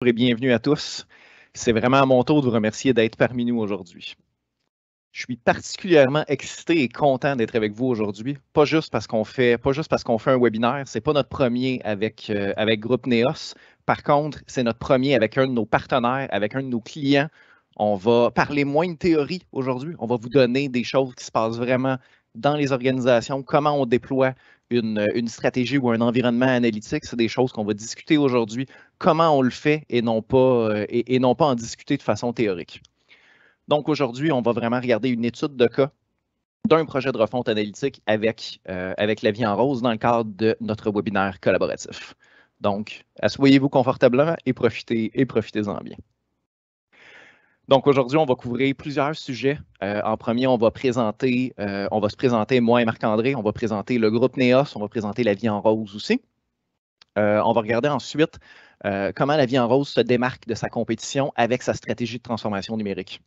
Et bienvenue à tous. C'est vraiment à mon tour de vous remercier d'être parmi nous aujourd'hui. Je suis particulièrement excité et content d'être avec vous aujourd'hui, pas juste parce qu'on fait un webinaire, c'est pas notre premier avec Groupe Neos. Par contre, c'est notre premier avec un de nos partenaires, avec un de nos clients. On va parler moins de théorie aujourd'hui, on va vous donner des choses qui se passent vraiment dans les organisations, comment on déploie une stratégie ou un environnement analytique. C'est des choses qu'on va discuter aujourd'hui, comment on le fait et non pas en discuter de façon théorique. Donc aujourd'hui, on va vraiment regarder une étude de cas d'un projet de refonte analytique avec la vie en rose dans le cadre de notre webinaire collaboratif. Donc, asseyez-vous confortablement et profitez-en bien. Donc aujourd'hui, on va couvrir plusieurs sujets. En premier, on va se présenter, moi et Marc-André, on va présenter le groupe Neos, on va présenter la vie en rose aussi. On va regarder ensuite comment la vie en rose se démarque de sa compétition avec sa stratégie de transformation numérique.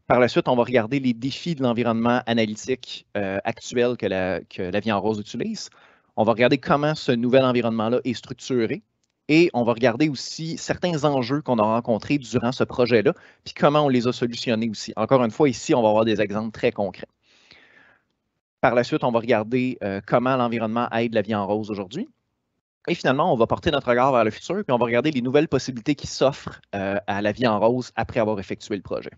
Par la suite, on va regarder les défis de l'environnement analytique actuel que la vie en rose utilise. On va regarder comment ce nouvel environnement-là est structuré. Et on va regarder aussi certains enjeux qu'on a rencontrés durant ce projet-là, puis comment on les a solutionnés aussi. Encore une fois, ici, on va avoir des exemples très concrets. Par la suite, on va regarder comment l'environnement aide la vie en rose aujourd'hui. Et finalement, on va porter notre regard vers le futur, puis on va regarder les nouvelles possibilités qui s'offrent à la vie en rose après avoir effectué le projet.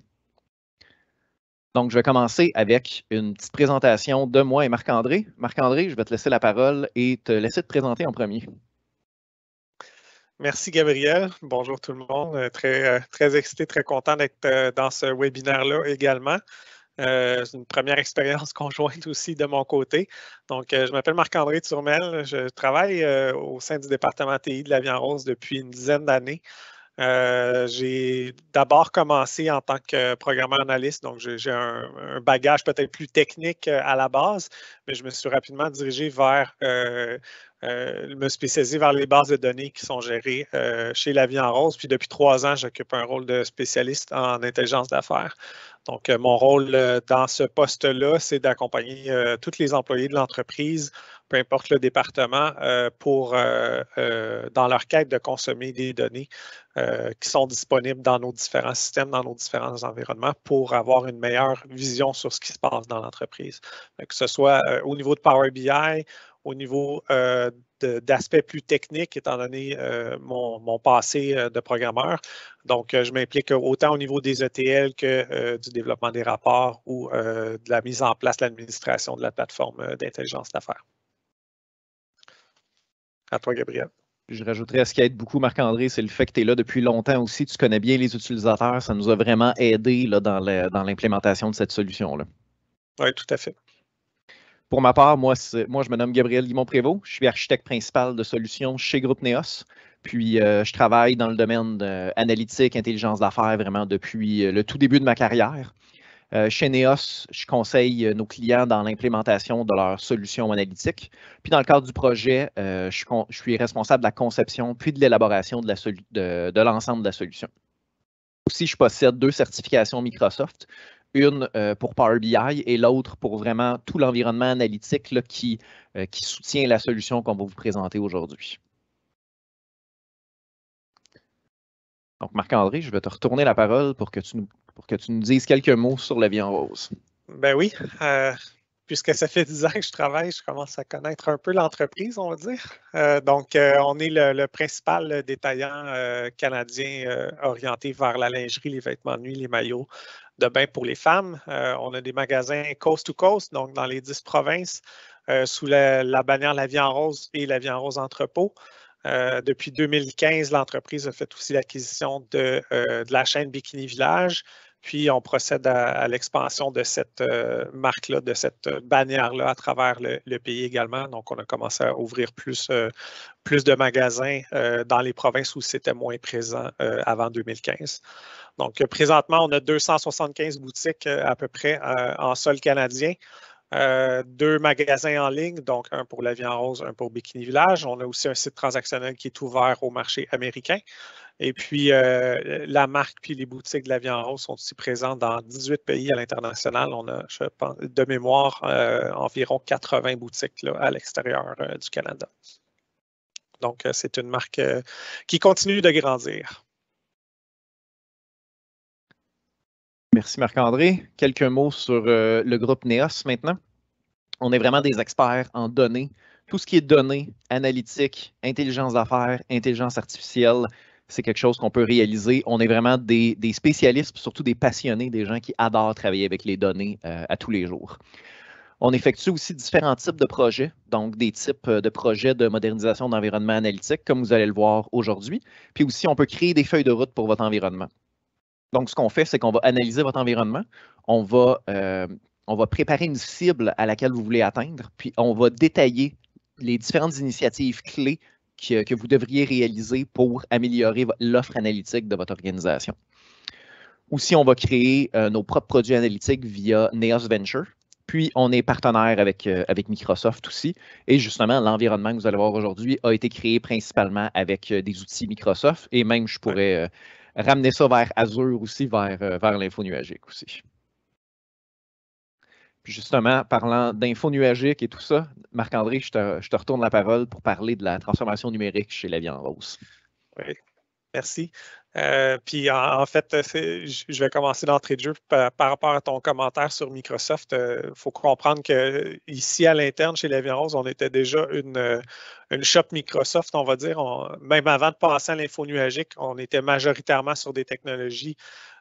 Donc, je vais commencer avec une petite présentation de moi et Marc-André. Marc-André, je vais te laisser la parole et te laisser te présenter en premier. Merci Gabriel. Bonjour tout le monde. Très excité, très content d'être dans ce webinaire-là également. C'est une première expérience conjointe aussi de mon côté. Donc, je m'appelle Marc-André Turmel. Je travaille au sein du département TI de la vie en rose depuis une dizaine d'années. J'ai d'abord commencé en tant que programmeur analyste, donc j'ai un bagage peut-être plus technique à la base, mais je me suis rapidement dirigé vers me spécialiser vers les bases de données qui sont gérées chez La Vie en Rose. Puis depuis 3 ans, j'occupe un rôle de spécialiste en intelligence d'affaires. Donc, mon rôle dans ce poste-là, c'est d'accompagner tous les employés de l'entreprise, peu importe le département, dans leur quête de consommer des données qui sont disponibles dans nos différents systèmes, dans nos différents environnements pour avoir une meilleure vision sur ce qui se passe dans l'entreprise. Que ce soit au niveau de Power BI, au niveau d'aspects plus techniques, étant donné mon passé de programmeur. Donc, je m'implique autant au niveau des ETL que du développement des rapports ou de la mise en place de l'administration de la plateforme d'intelligence d'affaires. À toi, Gabriel. Je rajouterais ce qui aide beaucoup Marc-André, c'est le fait que tu es là depuis longtemps aussi, tu connais bien les utilisateurs, ça nous a vraiment aidé là, dans l'implémentation de cette solution-là. Oui, tout à fait. Pour ma part, moi, je me nomme Gabriel Guimond-Prévost, je suis architecte principal de solutions chez Groupe Neos, puis je travaille dans le domaine analytique, intelligence d'affaires vraiment depuis le tout début de ma carrière. Chez Neos, je conseille nos clients dans l'implémentation de leurs solutions analytiques. Puis dans le cadre du projet, je suis responsable de la conception puis de l'élaboration de l'ensemble de la solution. Aussi, je possède 2 certifications Microsoft, une pour Power BI et l'autre pour vraiment tout l'environnement analytique là, qui soutient la solution qu'on va vous présenter aujourd'hui. Donc, Marc-André, je vais te retourner la parole pour que tu nous dises quelques mots sur la vie en rose. Ben oui, puisque ça fait 10 ans que je travaille, je commence à connaître un peu l'entreprise, on va dire. On est le principal détaillant canadien orienté vers la lingerie, les vêtements de nuit, les maillots de bain pour les femmes. On a des magasins coast to coast, donc dans les 10 provinces, sous la bannière La Vie en Rose et La Vie en Rose Entrepôt. Depuis 2015, l'entreprise a fait aussi l'acquisition de la chaîne Bikini Village. Puis, on procède à l'expansion de cette marque-là, de cette bannière-là à travers le pays également. Donc, on a commencé à ouvrir plus de magasins dans les provinces où c'était moins présent avant 2015. Donc, présentement, on a 275 boutiques à peu près en sol canadien. 2 magasins en ligne, donc un pour La Vie en Rose, un pour Bikini Village. On a aussi un site transactionnel qui est ouvert au marché américain. Et puis, la marque puis les boutiques de La Vie en Rose sont aussi présentes dans 18 pays à l'international. On a, je pense, de mémoire, environ 80 boutiques là, à l'extérieur du Canada. Donc, c'est une marque qui continue de grandir. Merci Marc-André. Quelques mots sur le groupe Neos maintenant. On est vraiment des experts en données. Tout ce qui est données, analytique, intelligence d'affaires, intelligence artificielle, c'est quelque chose qu'on peut réaliser. On est vraiment des spécialistes, surtout des passionnés, des gens qui adorent travailler avec les données à tous les jours. On effectue aussi différents types de projets, donc des types de projets de modernisation d'environnement analytique, comme vous allez le voir aujourd'hui. Puis aussi, on peut créer des feuilles de route pour votre environnement. Donc, ce qu'on fait, c'est qu'on va analyser votre environnement, on va préparer une cible à laquelle vous voulez atteindre, puis on va détailler les différentes initiatives clés que vous devriez réaliser pour améliorer l'offre analytique de votre organisation. Aussi, on va créer nos propres produits analytiques via Neos Venture. Puis, on est partenaire avec Microsoft aussi. Et justement, l'environnement que vous allez voir aujourd'hui a été créé principalement avec des outils Microsoft. Et même, je pourrais ramener ça vers Azure aussi, vers l'info nuagique aussi. Puis justement, parlant d'info nuagique et tout ça, Marc-André, je te retourne la parole pour parler de la transformation numérique chez La Vie en Rose. Oui, merci. Puis en fait, je vais commencer d'entrée de jeu par rapport à ton commentaire sur Microsoft. Il faut comprendre qu'ici, à l'interne, chez La Vie en Rose, on était déjà une shop Microsoft, on va dire. Même avant de passer à l'info nuagique, on était majoritairement sur des technologies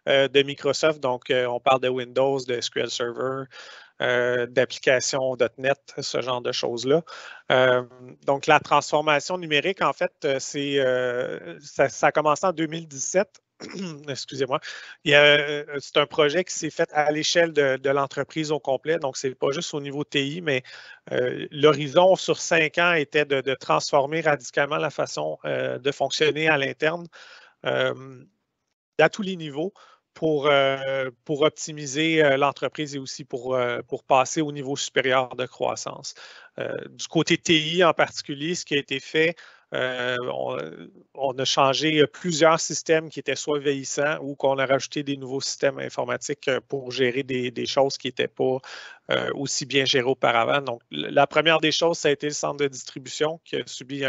de Microsoft. Donc, on parle de Windows, de SQL Server, d'applications .NET, ce genre de choses-là. Donc, la transformation numérique, en fait, ça a commencé en 2017. Excusez-moi. C'est un projet qui s'est fait à l'échelle de l'entreprise au complet. Donc, ce n'est pas juste au niveau TI, mais l'horizon sur 5 ans était de transformer radicalement la façon de fonctionner à l'interne à tous les niveaux pour optimiser l'entreprise et aussi pour passer au niveau supérieur de croissance. Du côté TI en particulier, ce qui a été fait, on a changé plusieurs systèmes qui étaient soit vieillissants ou qu'on a rajouté des nouveaux systèmes informatiques pour gérer des choses qui n'étaient pas aussi bien gérées auparavant. Donc, la première des choses, ça a été le centre de distribution qui a subi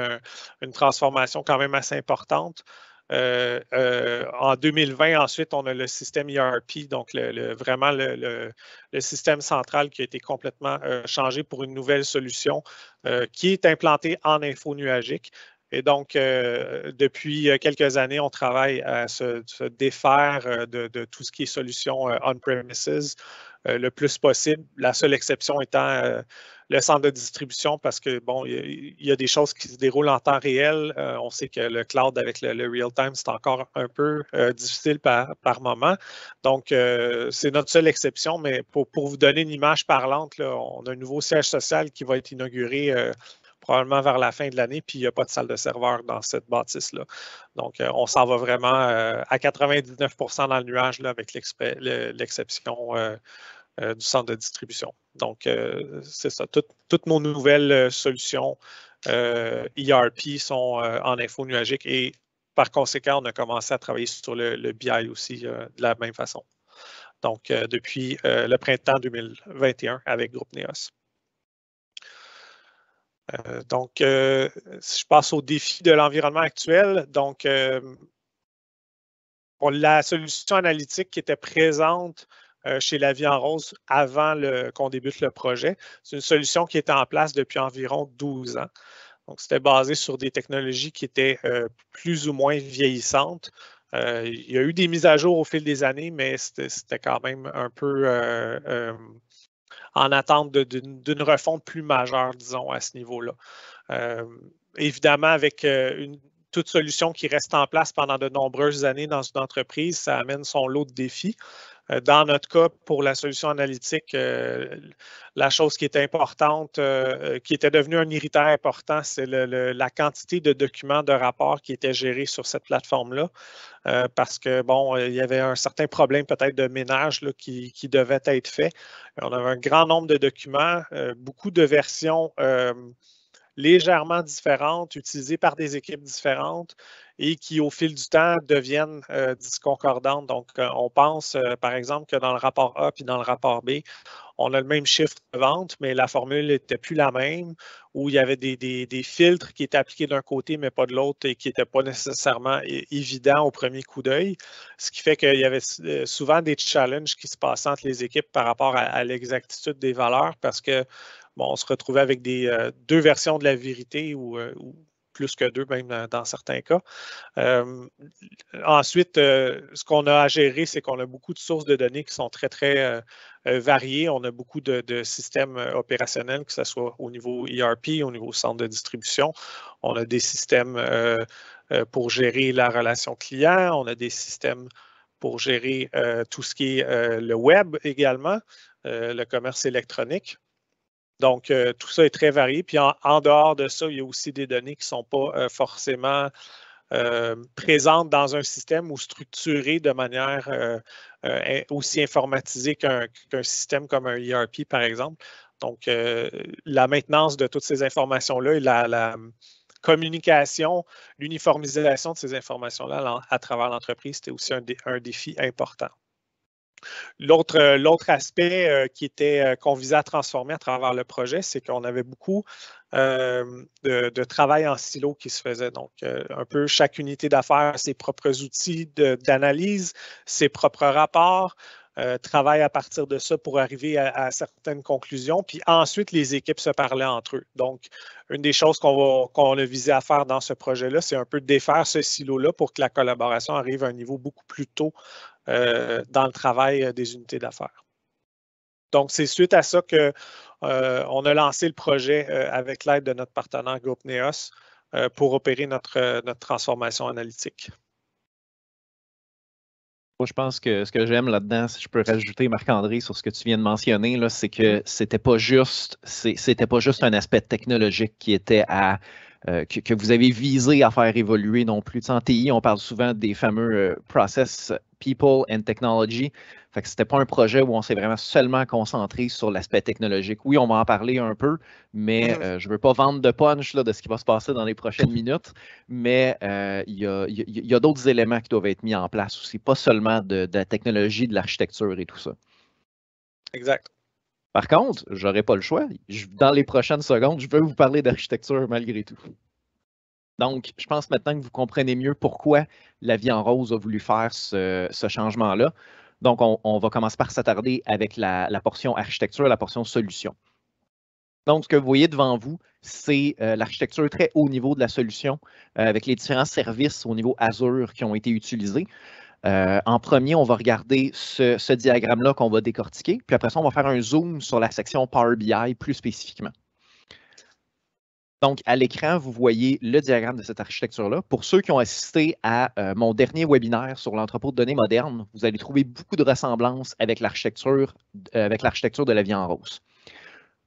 une transformation quand même assez importante. En 2020, ensuite, on a le système ERP, donc vraiment le système central qui a été complètement changé pour une nouvelle solution qui est implantée en info nuagique. Et donc, depuis quelques années, on travaille à se défaire de tout ce qui est solution on-premises le plus possible. La seule exception étant le centre de distribution parce que, bon, il y a des choses qui se déroulent en temps réel. On sait que le cloud avec le real-time, c'est encore un peu difficile par moment. Donc, c'est notre seule exception, mais pour vous donner une image parlante, là, on a un nouveau siège social qui va être inauguré probablement vers la fin de l'année, puis il n'y a pas de salle de serveur dans cette bâtisse-là. Donc, on s'en va vraiment à 99 % dans le nuage là, avec l'exception du centre de distribution. Donc, c'est ça. Toutes nos nouvelles solutions ERP sont en info nuagique et par conséquent, on a commencé à travailler sur le BI aussi de la même façon. Donc, depuis le printemps 2021 avec Groupe Neos. Donc, si je passe au défi de l'environnement actuel, donc, la solution analytique qui était présente chez La Vie en Rose avant qu'on débute le projet, c'est une solution qui était en place depuis environ 12 ans. Donc, c'était basé sur des technologies qui étaient plus ou moins vieillissantes. Il y a eu des mises à jour au fil des années, mais c'était quand même un peu en attente d'une refonte plus majeure, disons, à ce niveau-là. Évidemment, avec toute solution qui reste en place pendant de nombreuses années dans une entreprise, ça amène son lot de défis. Dans notre cas, pour la solution analytique, la chose qui était importante, qui était devenue un irritant important, c'est la quantité de documents, de rapports qui étaient gérés sur cette plateforme-là. Parce que, bon, il y avait un certain problème peut-être de ménage là, qui devait être fait. On avait un grand nombre de documents, beaucoup de versions légèrement différentes, utilisées par des équipes différentes et qui, au fil du temps, deviennent disconcordantes. Donc, on pense, par exemple, que dans le rapport A puis dans le rapport B, on a le même chiffre de vente, mais la formule n'était plus la même, où il y avait des filtres qui étaient appliqués d'un côté, mais pas de l'autre, et qui n'étaient pas nécessairement évidents au premier coup d'œil. Ce qui fait qu'il y avait souvent des challenges qui se passaient entre les équipes par rapport à l'exactitude des valeurs, parce que bon, on se retrouvait avec deux versions de la vérité ou plus que deux, même dans certains cas. Ensuite, ce qu'on a à gérer, c'est qu'on a beaucoup de sources de données qui sont très, très variées. On a beaucoup de systèmes opérationnels, que ce soit au niveau ERP, au niveau centre de distribution. On a des systèmes pour gérer la relation client. On a des systèmes pour gérer tout ce qui est le web également, le commerce électronique. Donc, tout ça est très varié. Puis en dehors de ça, il y a aussi des données qui ne sont pas forcément présentes dans un système ou structurées de manière aussi informatisée qu'un système comme un ERP, par exemple. Donc, la maintenance de toutes ces informations-là et la communication, l'uniformisation de ces informations-là à travers l'entreprise, c'était aussi un défi important. L'autre aspect qu'on visait à transformer à travers le projet, c'est qu'on avait beaucoup de travail en silo qui se faisait. Donc, un peu chaque unité d'affaires, ses propres outils d'analyse, ses propres rapports, travaille à partir de ça pour arriver à certaines conclusions. Puis ensuite, les équipes se parlaient entre eux. Donc, une des choses qu'on a visé à faire dans ce projet-là, c'est un peu défaire ce silo-là pour que la collaboration arrive à un niveau beaucoup plus tôt dans le travail des unités d'affaires. Donc, c'est suite à ça qu'on a lancé le projet avec l'aide de notre partenaire Groupe Neos pour opérer notre transformation analytique. Moi, je pense que ce que j'aime là-dedans, si je peux rajouter, Marc-André, sur ce que tu viens de mentionner, c'est que c'était pas juste un aspect technologique qui était que vous avez visé à faire évoluer non plus. En TI, on parle souvent des fameux process, people and technology. Fait que c'était pas un projet où on s'est vraiment seulement concentré sur l'aspect technologique. Oui, on va en parler un peu, mais je veux pas vendre de punch là, de ce qui va se passer dans les prochaines minutes. Mais il y a d'autres éléments qui doivent être mis en place aussi, pas seulement de la technologie, de l'architecture et tout ça. Exact. Par contre, je n'aurai pas le choix. Dans les prochaines secondes, je veux vous parler d'architecture malgré tout. Donc, je pense maintenant que vous comprenez mieux pourquoi La Vie en Rose a voulu faire ce changement-là. Donc, on va commencer par s'attarder avec la portion architecture, la portion solution. Donc, ce que vous voyez devant vous, c'est l'architecture très haut niveau de la solution avec les différents services au niveau Azure qui ont été utilisés. En premier, on va regarder ce diagramme-là qu'on va décortiquer. Puis après ça, on va faire un zoom sur la section Power BI plus spécifiquement. Donc, à l'écran, vous voyez le diagramme de cette architecture-là. Pour ceux qui ont assisté à mon dernier webinaire sur l'entrepôt de données moderne, vous allez trouver beaucoup de ressemblances avec l'architecture de La Vie en Rose.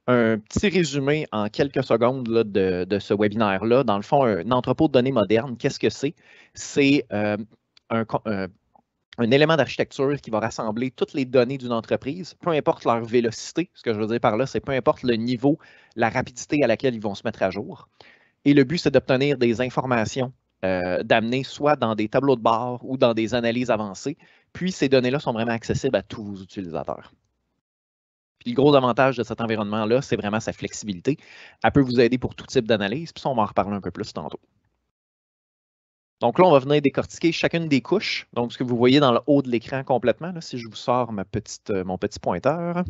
Un petit résumé en quelques secondes là, de ce webinaire-là. Dans le fond, un entrepôt de données moderne, qu'est-ce que c'est? C'est un élément d'architecture qui va rassembler toutes les données d'une entreprise, peu importe leur vélocité. Ce que je veux dire par là, c'est peu importe le niveau, la rapidité à laquelle ils vont se mettre à jour. Et le but, c'est d'obtenir des informations, d'amener soit dans des tableaux de bord ou dans des analyses avancées. Puis, ces données-là sont vraiment accessibles à tous vos utilisateurs. Puis, le gros avantage de cet environnement-là, c'est vraiment sa flexibilité. Elle peut vous aider pour tout type d'analyse. Puis ça, on va en reparler un peu plus tantôt. Donc là, on va venir décortiquer chacune des couches. Donc, ce que vous voyez dans le haut de l'écran complètement, là, si je vous sors mon petit pointeur.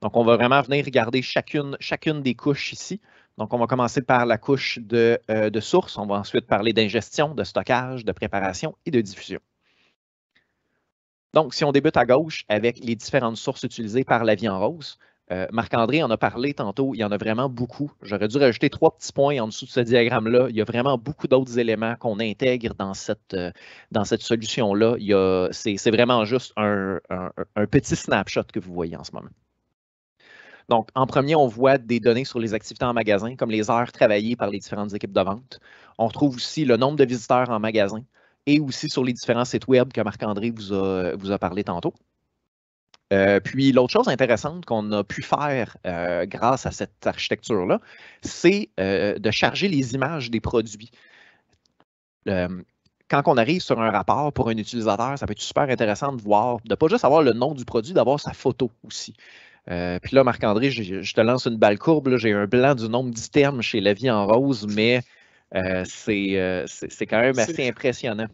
Donc, on va vraiment venir regarder chacune des couches ici. Donc, on va commencer par la couche de source. On va ensuite parler d'ingestion, de stockage, de préparation et de diffusion. Donc, si on débute à gauche avec les différentes sources utilisées par La Vie en Rose, Marc-André en a parlé tantôt, il y en a vraiment beaucoup. J'aurais dû rajouter 3 petits points en dessous de ce diagramme-là. Il y a vraiment beaucoup d'autres éléments qu'on intègre dans cette solution-là. C'est vraiment juste un petit snapshot que vous voyez en ce moment. Donc, en premier, on voit des données sur les activités en magasin, comme les heures travaillées par les différentes équipes de vente. On retrouve aussi le nombre de visiteurs en magasin et aussi sur les différents sites web que Marc-André vous a parlé tantôt. Puis l'autre chose intéressante qu'on a pu faire grâce à cette architecture-là, c'est de charger les images des produits. Quand on arrive sur un rapport pour un utilisateur, ça peut être super intéressant de voir, de ne pas juste avoir le nom du produit, d'avoir sa photo aussi. Puis là, Marc-André, je te lance une balle courbe. J'ai un blanc du nombre d'items chez La Vie en Rose, mais c'est quand même assez impressionnant.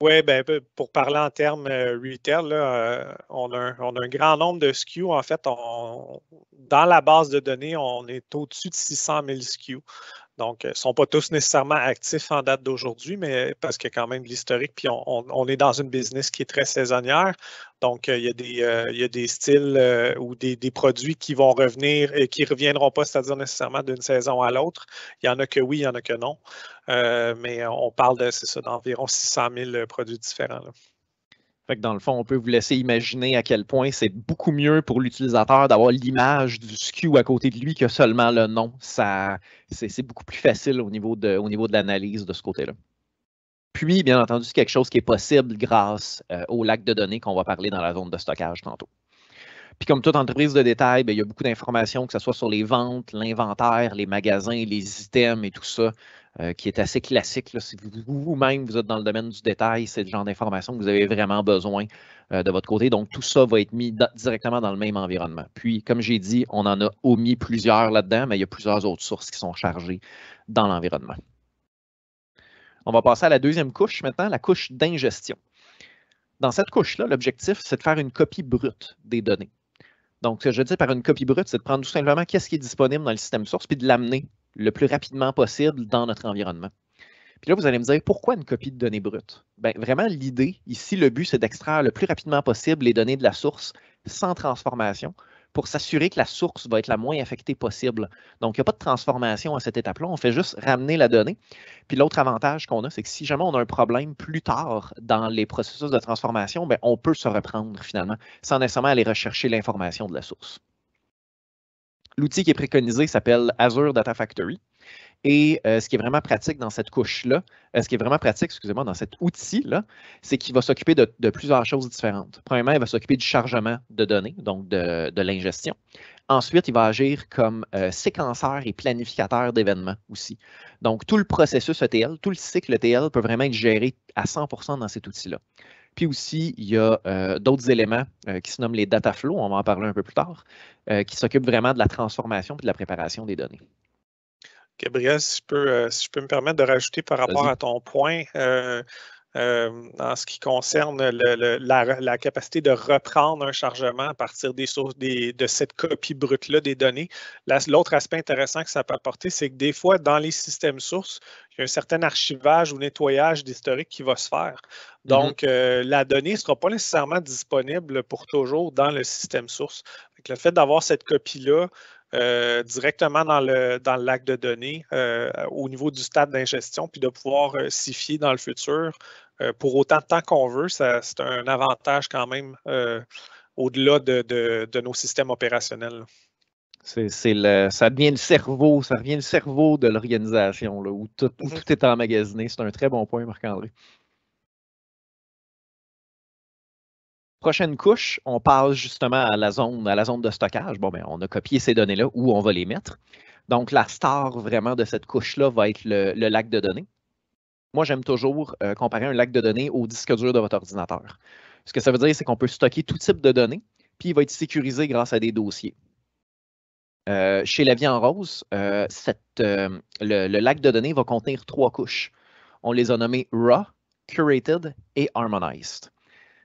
Oui, ben, pour parler en termes retail, là, on a un grand nombre de SKU. En fait, dans la base de données, on est au-dessus de 600 000 SKU. Donc, ils ne sont pas tous nécessairement actifs en date d'aujourd'hui, mais parce qu'il y a quand même de l'historique, puis on est dans une business qui est très saisonnière. Donc, il y a des styles ou des produits qui vont revenir et qui ne reviendront pas, c'est-à-dire nécessairement d'une saison à l'autre. Il y en a que oui, il y en a que non. Mais on parle d'environ 600 000 produits différents, là. Fait que dans le fond, on peut vous laisser imaginer à quel point c'est beaucoup mieux pour l'utilisateur d'avoir l'image du SKU à côté de lui que seulement le nom. C'est beaucoup plus facile au niveau de l'analyse de ce côté-là. Puis, bien entendu, c'est quelque chose qui est possible grâce au lac de données qu'on va parler dans la zone de stockage tantôt. Puis comme toute entreprise de détail, bien, il y a beaucoup d'informations, que ce soit sur les ventes, l'inventaire, les magasins, les items et tout ça, qui est assez classique. Là. Si vous-même, vous êtes dans le domaine du détail, c'est le genre d'informations que vous avez vraiment besoin de votre côté. Donc, tout ça va être mis directement dans le même environnement. Puis, comme j'ai dit, on en a omis plusieurs là-dedans, mais il y a plusieurs autres sources qui sont chargées dans l'environnement. On va passer à la deuxième couche maintenant, la couche d'ingestion. Dans cette couche-là, l'objectif, c'est de faire une copie brute des données. Donc, ce que je dis par une copie brute, c'est de prendre tout simplement qu'est-ce qui est disponible dans le système source puis de l'amener le plus rapidement possible dans notre environnement. Puis là, vous allez me dire, pourquoi une copie de données brutes? Bien, vraiment, l'idée, ici, le but, c'est d'extraire le plus rapidement possible les données de la source sans transformation pour s'assurer que la source va être la moins affectée possible. Donc, il n'y a pas de transformation à cette étape-là. On fait juste ramener la donnée. Puis l'autre avantage qu'on a, c'est que si jamais on a un problème plus tard dans les processus de transformation, bien, on peut se reprendre finalement sans nécessairement aller rechercher l'information de la source. L'outil qui est préconisé s'appelle Azure Data Factory. Et ce qui est vraiment pratique dans cette couche-là, dans cet outil-là, c'est qu'il va s'occuper de plusieurs choses différentes. Premièrement, il va s'occuper du chargement de données, donc de l'ingestion. Ensuite, il va agir comme séquenceur et planificateur d'événements aussi. Donc, tout le processus ETL, tout le cycle ETL peut vraiment être géré à 100% dans cet outil-là. Puis aussi, il y a d'autres éléments qui se nomment les data flows, on va en parler un peu plus tard, qui s'occupent vraiment de la transformation et de la préparation des données. Gabriel, si je peux me permettre de rajouter par rapport à ton point, en ce qui concerne la capacité de reprendre un chargement à partir des sources de cette copie brute-là des données. L'autre aspect intéressant que ça peut apporter, c'est que des fois, dans les systèmes sources, il y a un certain archivage ou nettoyage d'historique qui va se faire. Donc, la donnée ne sera pas nécessairement disponible pour toujours dans le système source. Donc, le fait d'avoir cette copie-là, directement dans le lac de données au niveau du stade d'ingestion, puis de pouvoir s'y fier dans le futur pour autant de temps qu'on veut, c'est un avantage quand même au-delà de nos systèmes opérationnels. Ça devient le cerveau de l'organisation, où tout est emmagasiné. C'est un très bon point, Marc-André. Prochaine couche, on passe justement à la zone de stockage. Bon, bien, on a copié ces données-là où on va les mettre. Donc, la star vraiment de cette couche-là va être le lac de données. Moi, j'aime toujours comparer un lac de données au disque dur de votre ordinateur. Ce que ça veut dire, c'est qu'on peut stocker tout type de données, puis il va être sécurisé grâce à des dossiers. Chez La Vie en Rose, le lac de données va contenir 3 couches. On les a nommées Raw, Curated et Harmonized.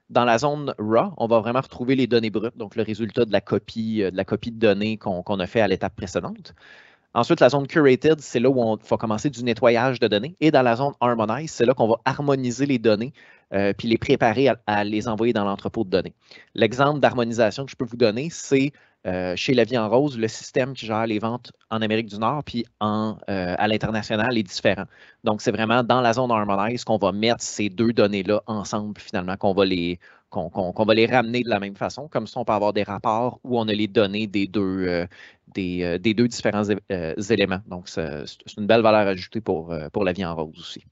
Dans la zone RAW, on va vraiment retrouver les données brutes, donc le résultat de la copie de données qu'on a fait à l'étape précédente. Ensuite, la zone Curated, c'est là où on va commencer du nettoyage de données. Et dans la zone Harmonized, c'est là qu'on va harmoniser les données puis les préparer à les envoyer dans l'entrepôt de données. L'exemple d'harmonisation que je peux vous donner, c'est chez La Vie en Rose, le système qui gère les ventes en Amérique du Nord puis à l'international est différent. Donc, c'est vraiment dans la zone Harmonized qu'on va mettre ces deux données-là ensemble, finalement, qu'on va les ramener de la même façon. Comme ça, on peut avoir des rapports où on a les données des deux différents éléments. Donc, c'est une belle valeur ajoutée pour La Vie en Rose aussi.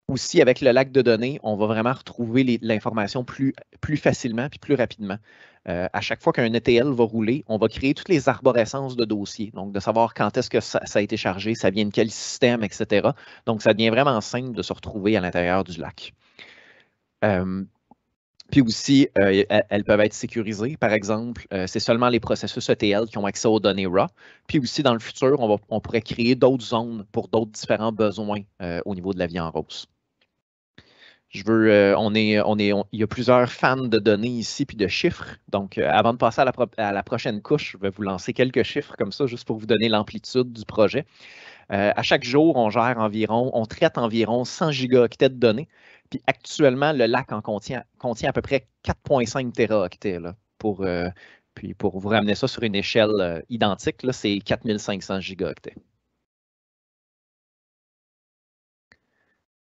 Aussi, avec le lac de données, on va vraiment retrouver l'information plus facilement et plus rapidement. À chaque fois qu'un ETL va rouler, on va créer toutes les arborescences de dossiers. Donc, de savoir quand est-ce que ça a été chargé, ça vient de quel système, etc. Donc, ça devient vraiment simple de se retrouver à l'intérieur du lac. Puis aussi, elles peuvent être sécurisées. Par exemple, c'est seulement les processus ETL qui ont accès aux données RAW. Puis aussi, dans le futur, on pourrait créer d'autres zones pour d'autres différents besoins au niveau de la vie en rose. Il y a plusieurs fans de données ici puis de chiffres. Donc, avant de passer à la prochaine couche, je vais vous lancer quelques chiffres comme ça, juste pour vous donner l'amplitude du projet. À chaque jour, on traite environ 100 gigaoctets de données. Puis actuellement, le lac contient à peu près 4,5 téraoctets. Puis pour vous ramener ça sur une échelle identique, c'est 4500 gigaoctets.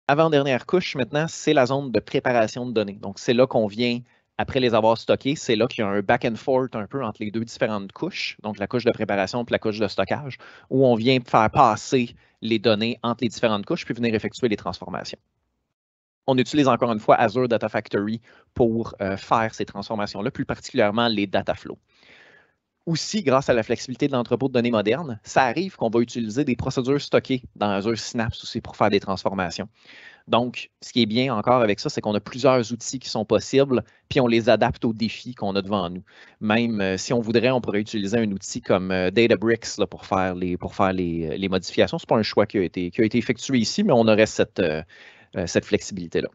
Avant-dernière couche, maintenant, c'est la zone de préparation de données. Donc, c'est là qu'on vient, après les avoir stockées, c'est là qu'il y a un back and forth un peu entre les deux différentes couches, donc la couche de préparation et la couche de stockage, où on vient faire passer les données entre les différentes couches puis venir effectuer les transformations. On utilise encore une fois Azure Data Factory pour faire ces transformations-là, plus particulièrement les data flows. Aussi, grâce à la flexibilité de l'entrepôt de données moderne, ça arrive qu'on va utiliser des procédures stockées dans Azure Synapse aussi pour faire des transformations. Donc, ce qui est bien encore avec ça, c'est qu'on a plusieurs outils qui sont possibles, puis on les adapte aux défis qu'on a devant nous. Même si on voudrait, on pourrait utiliser un outil comme Databricks là, pour faire les modifications. Ce n'est pas un choix qui a été effectué ici, mais on aurait cette flexibilité-là.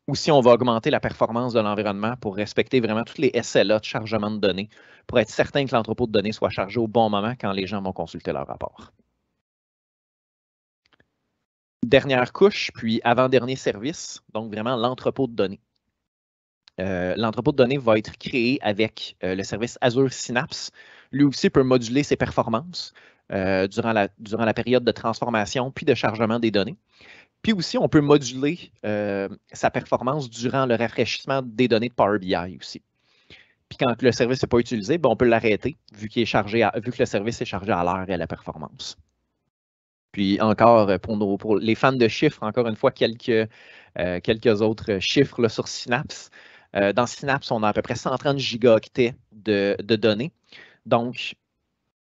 Aussi, on va augmenter la performance de l'environnement pour respecter vraiment toutes les SLA de chargement de données, pour être certain que l'entrepôt de données soit chargé au bon moment quand les gens vont consulter leur rapport. Dernière couche, puis avant-dernier service, donc vraiment l'entrepôt de données. L'entrepôt de données va être créé avec le service Azure Synapse. Lui aussi peut moduler ses performances durant la période de transformation puis de chargement des données. Puis aussi, on peut moduler sa performance durant le rafraîchissement des données de Power BI aussi. Puis quand le service n'est pas utilisé, on peut l'arrêter vu que le service est chargé à l'heure et à la performance. Puis encore, pour les fans de chiffres, encore une fois, quelques autres chiffres là, sur Synapse. Dans Synapse, on a à peu près 130 gigaoctets de données. Donc,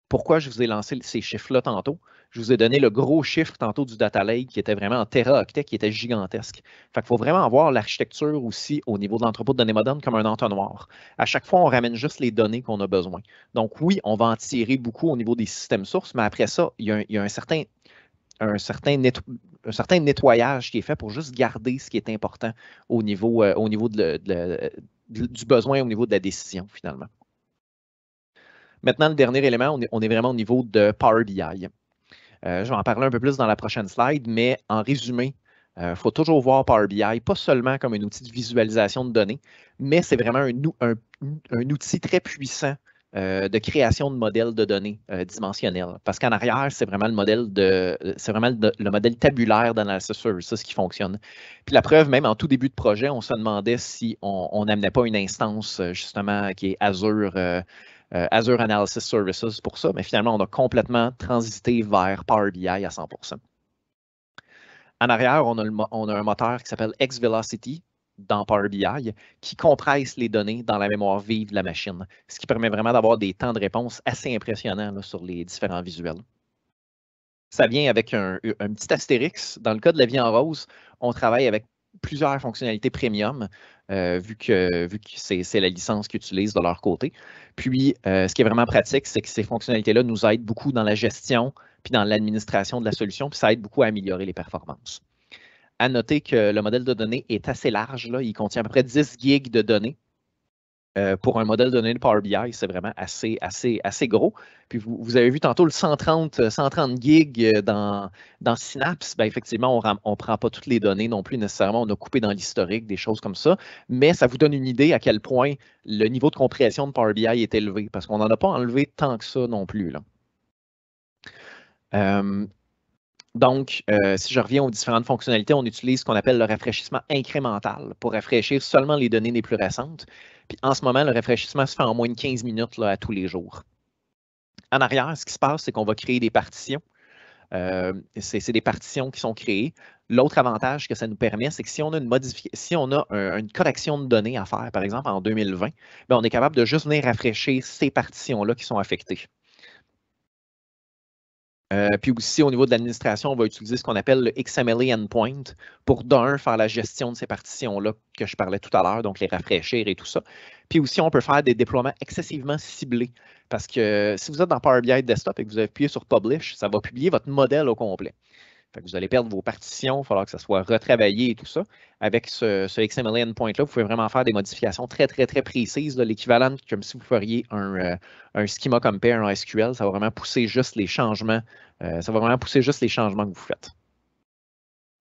pourquoi je vous ai lancé ces chiffres-là tantôt? Je vous ai donné le gros chiffre tantôt du data lake qui était vraiment en téraoctets, qui était gigantesque. Fait qu'il faut vraiment avoir l'architecture aussi au niveau de l'entrepôt de données moderne comme un entonnoir. À chaque fois, on ramène juste les données qu'on a besoin. Donc oui, on va en tirer beaucoup au niveau des systèmes sources, mais après ça, il y a un certain nettoyage qui est fait pour juste garder ce qui est important au niveau du besoin, au niveau de la décision, finalement. Maintenant, le dernier élément, on est vraiment au niveau de Power BI. Je vais en parler un peu plus dans la prochaine slide, mais en résumé, il faut toujours voir Power BI, pas seulement comme un outil de visualisation de données, mais c'est vraiment un outil très puissant de création de modèles de données dimensionnels. Parce qu'en arrière, c'est vraiment le modèle tabulaire d'analysis services qui fonctionne. Puis la preuve, même en tout début de projet, on se demandait si on n'amenait pas une instance justement qui est Azure Analysis Services pour ça, mais finalement, on a complètement transité vers Power BI à 100%. En arrière, on a un moteur qui s'appelle XVelocity dans Power BI qui compresse les données dans la mémoire vive de la machine, ce qui permet vraiment d'avoir des temps de réponse assez impressionnants là, sur les différents visuels. Ça vient avec un petit astérix. Dans le cas de la vie en rose, on travaille avec plusieurs fonctionnalités premium, vu que c'est la licence qu'ils utilisent de leur côté. Puis, ce qui est vraiment pratique, c'est que ces fonctionnalités-là nous aident beaucoup dans la gestion puis dans l'administration de la solution, puis ça aide beaucoup à améliorer les performances. À noter que le modèle de données est assez large. Là. Il contient à peu près 10 gigs de données. Pour un modèle de données de Power BI, c'est vraiment assez gros. Puis vous avez vu tantôt le 130 gigs dans Synapse. Bien, effectivement, on ne prend pas toutes les données non plus nécessairement. On a coupé dans l'historique, des choses comme ça. Mais ça vous donne une idée à quel point le niveau de compression de Power BI est élevé parce qu'on n'en a pas enlevé tant que ça non plus. Là. Donc, si je reviens aux différentes fonctionnalités, on utilise ce qu'on appelle le rafraîchissement incrémental pour rafraîchir seulement les données les plus récentes. Puis en ce moment, le rafraîchissement se fait en moins de 15 minutes là, à tous les jours. En arrière, ce qui se passe, c'est qu'on va créer des partitions. C'est des partitions qui sont créées. L'autre avantage que ça nous permet, c'est que si on a une correction de données à faire, par exemple en 2020, bien, on est capable de juste venir rafraîchir ces partitions-là qui sont affectées. Puis aussi, au niveau de l'administration, on va utiliser ce qu'on appelle le XML Endpoint pour, d'un, faire la gestion de ces partitions-là que je parlais tout à l'heure, donc les rafraîchir et tout ça. Puis aussi, on peut faire des déploiements excessivement ciblés parce que si vous êtes dans Power BI Desktop et que vous appuyez sur Publish, ça va publier votre modèle au complet. Fait que vous allez perdre vos partitions, il va falloir que ça soit retravaillé et tout ça. Avec ce XML Endpoint-là, vous pouvez vraiment faire des modifications très, très, très précises, l'équivalent comme si vous feriez un schema compare en SQL. Ça va vraiment pousser juste les changements. Ça va vraiment pousser juste les changements que vous faites.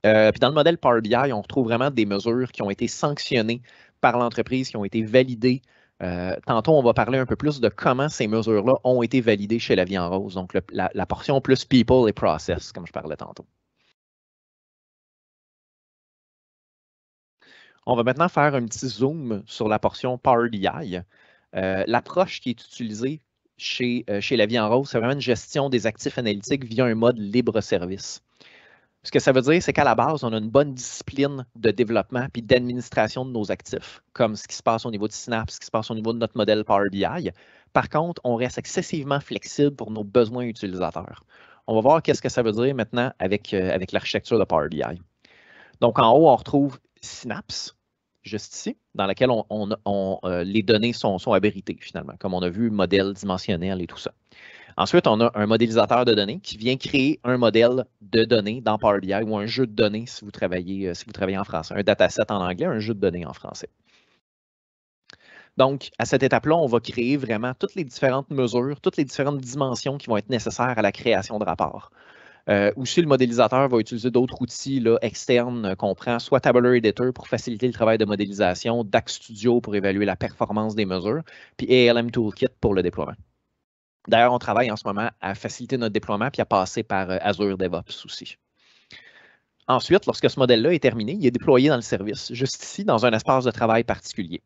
Puis dans le modèle Power BI, on retrouve vraiment des mesures qui ont été sanctionnées par l'entreprise, qui ont été validées. Tantôt, on va parler un peu plus de comment ces mesures-là ont été validées chez La Vie en Rose. Donc, la portion plus People et Process, comme je parlais tantôt. On va maintenant faire un petit zoom sur la portion Power BI. L'approche qui est utilisée chez La Vie en Rose, c'est vraiment une gestion des actifs analytiques via un mode libre-service. Ce que ça veut dire, c'est qu'à la base, on a une bonne discipline de développement et d'administration de nos actifs, comme ce qui se passe au niveau de Synapse, ce qui se passe au niveau de notre modèle Power BI. Par contre, on reste excessivement flexible pour nos besoins utilisateurs. On va voir qu'est-ce que ça veut dire maintenant avec l'architecture de Power BI. Donc, en haut, on retrouve Synapse, juste ici, dans laquelle les données sont abritées, finalement, comme on a vu, modèle dimensionnel et tout ça. Ensuite, on a un modélisateur de données qui vient créer un modèle de données dans Power BI ou un jeu de données si vous travaillez en français. Un dataset en anglais, un jeu de données en français. Donc, à cette étape-là, on va créer vraiment toutes les différentes mesures, toutes les différentes dimensions qui vont être nécessaires à la création de rapports. Aussi, le modélisateur va utiliser d'autres outils externes qu'on prend, soit Tabular Editor pour faciliter le travail de modélisation, DAX Studio pour évaluer la performance des mesures, puis ALM Toolkit pour le déploiement. D'ailleurs, on travaille en ce moment à faciliter notre déploiement puis à passer par Azure DevOps aussi. Ensuite, lorsque ce modèle-là est terminé, il est déployé dans le service, juste ici, dans un espace de travail particulier.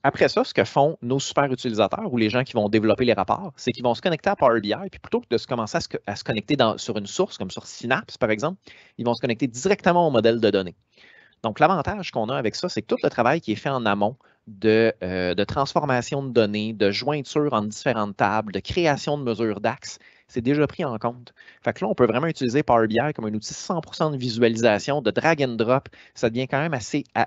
Après ça, ce que font nos super utilisateurs ou les gens qui vont développer les rapports, c'est qu'ils vont se connecter à Power BI, puis plutôt que de commencer à se connecter sur une source, comme sur Synapse, par exemple, ils vont se connecter directement au modèle de données. Donc, l'avantage qu'on a avec ça, c'est que tout le travail qui est fait en amont de transformation de données, de jointure entre différentes tables, de création de mesures d'axes, c'est déjà pris en compte. Fait que là, on peut vraiment utiliser Power BI comme un outil 100% de visualisation, de drag and drop. Ça devient quand même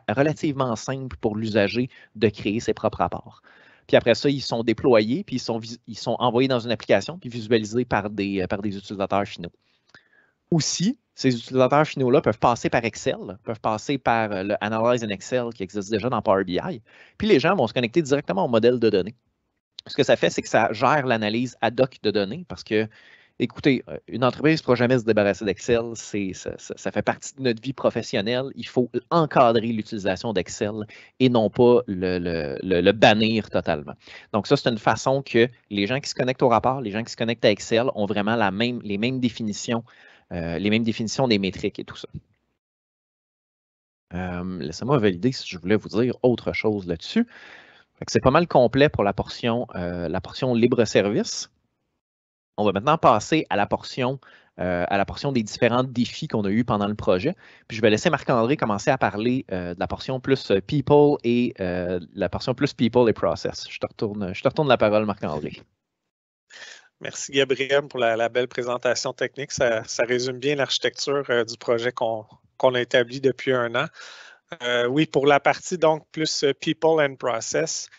relativement simple pour l'usager de créer ses propres rapports. Puis après ça, ils sont déployés, puis ils sont envoyés dans une application, puis visualisés par des utilisateurs finaux. Aussi, ces utilisateurs finaux-là peuvent passer par Excel, peuvent passer par le Analyze in Excel qui existe déjà dans Power BI. Puis les gens vont se connecter directement au modèle de données. Ce que ça fait, c'est que ça gère l'analyse ad hoc de données parce que, écoutez, une entreprise ne pourra jamais se débarrasser d'Excel. Ça fait partie de notre vie professionnelle. Il faut encadrer l'utilisation d'Excel et non pas le bannir totalement. Donc, ça, c'est une façon que les gens qui se connectent au rapport, les gens qui se connectent à Excel ont vraiment les mêmes définitions des métriques et tout ça. Laissez-moi valider si je voulais vous dire autre chose là-dessus. C'est pas mal complet pour la portion libre-service. On va maintenant passer à la portion des différents défis qu'on a eus pendant le projet. Puis je vais laisser Marc-André commencer à parler de la portion plus People et Process. Je te retourne la parole, Marc-André. Merci Gabriel pour la belle présentation technique. Ça résume bien l'architecture du projet qu'on a établi depuis 1 an. Oui, pour la partie donc plus People and Process,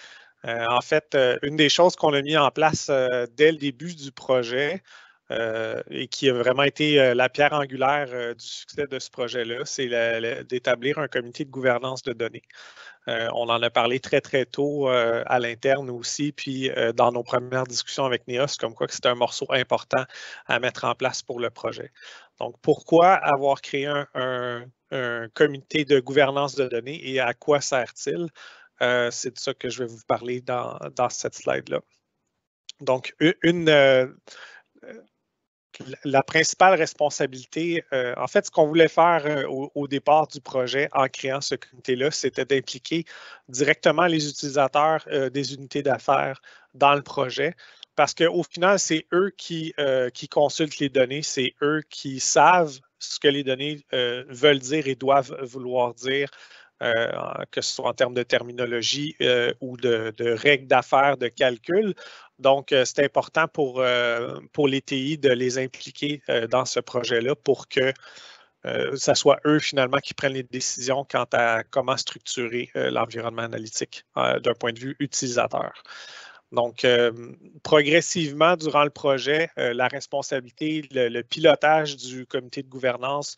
en fait, une des choses qu'on a mis en place dès le début du projet et qui a vraiment été la pierre angulaire du succès de ce projet-là, c'est d'établir un comité de gouvernance de données. On en a parlé très, très tôt à l'interne aussi, puis dans nos premières discussions avec NEOS, comme quoi que c'est un morceau important à mettre en place pour le projet. Donc, pourquoi avoir créé un comité de gouvernance de données et à quoi sert-il? C'est de ça que je vais vous parler dans cette slide-là. Donc, la principale responsabilité, en fait, ce qu'on voulait faire au départ du projet en créant ce comité-là, c'était d'impliquer directement les utilisateurs des unités d'affaires dans le projet parce qu'au final, c'est eux qui consultent les données, c'est eux qui savent ce que les données veulent dire et doivent vouloir dire. Que ce soit en termes de terminologie ou de règles d'affaires, de calcul. Donc, c'est important pour les TI de les impliquer dans ce projet-là pour que ça soit eux, finalement, qui prennent les décisions quant à comment structurer l'environnement analytique d'un point de vue utilisateur. Donc, progressivement, durant le projet, la responsabilité, le pilotage du comité de gouvernance,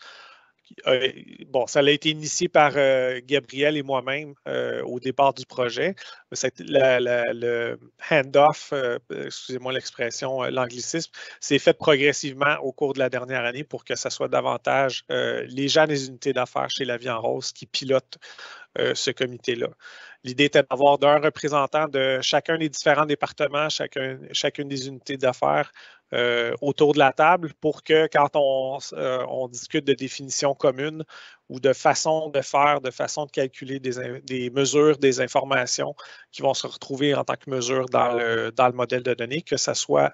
bon, ça a été initié par Gabriel et moi-même au départ du projet. Le hand-off, excusez-moi l'expression, l'anglicisme, s'est fait progressivement au cours de la dernière année pour que ça soit davantage les gens des unités d'affaires chez La Vie en Rose qui pilotent ce comité-là. L'idée était d'avoir d'un représentant de chacun des différents départements, chacune des unités d'affaires autour de la table pour que quand on discute de définitions communes ou de façon de faire, de façon de calculer des mesures, des informations qui vont se retrouver en tant que mesures dans le modèle de données, que ça soit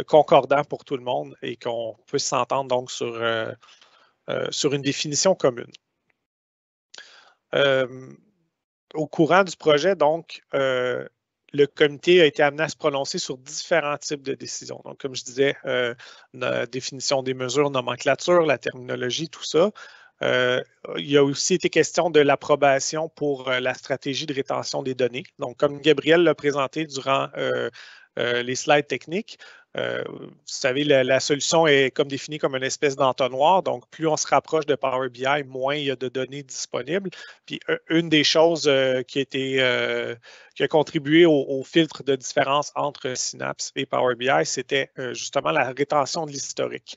concordant pour tout le monde et qu'on puisse s'entendre donc sur une définition commune. Au courant du projet, donc, le comité a été amené à se prononcer sur différents types de décisions. Donc, comme je disais, la définition des mesures, nomenclature, la terminologie, tout ça. Il a aussi été question de l'approbation pour la stratégie de rétention des données. Donc, comme Gabriel l'a présenté durant les slides techniques, vous savez, la solution est comme définie comme une espèce d'entonnoir. Donc, plus on se rapproche de Power BI, moins il y a de données disponibles. Puis, une des choses qui a contribué au filtre de différence entre Synapse et Power BI, c'était justement la rétention de l'historique.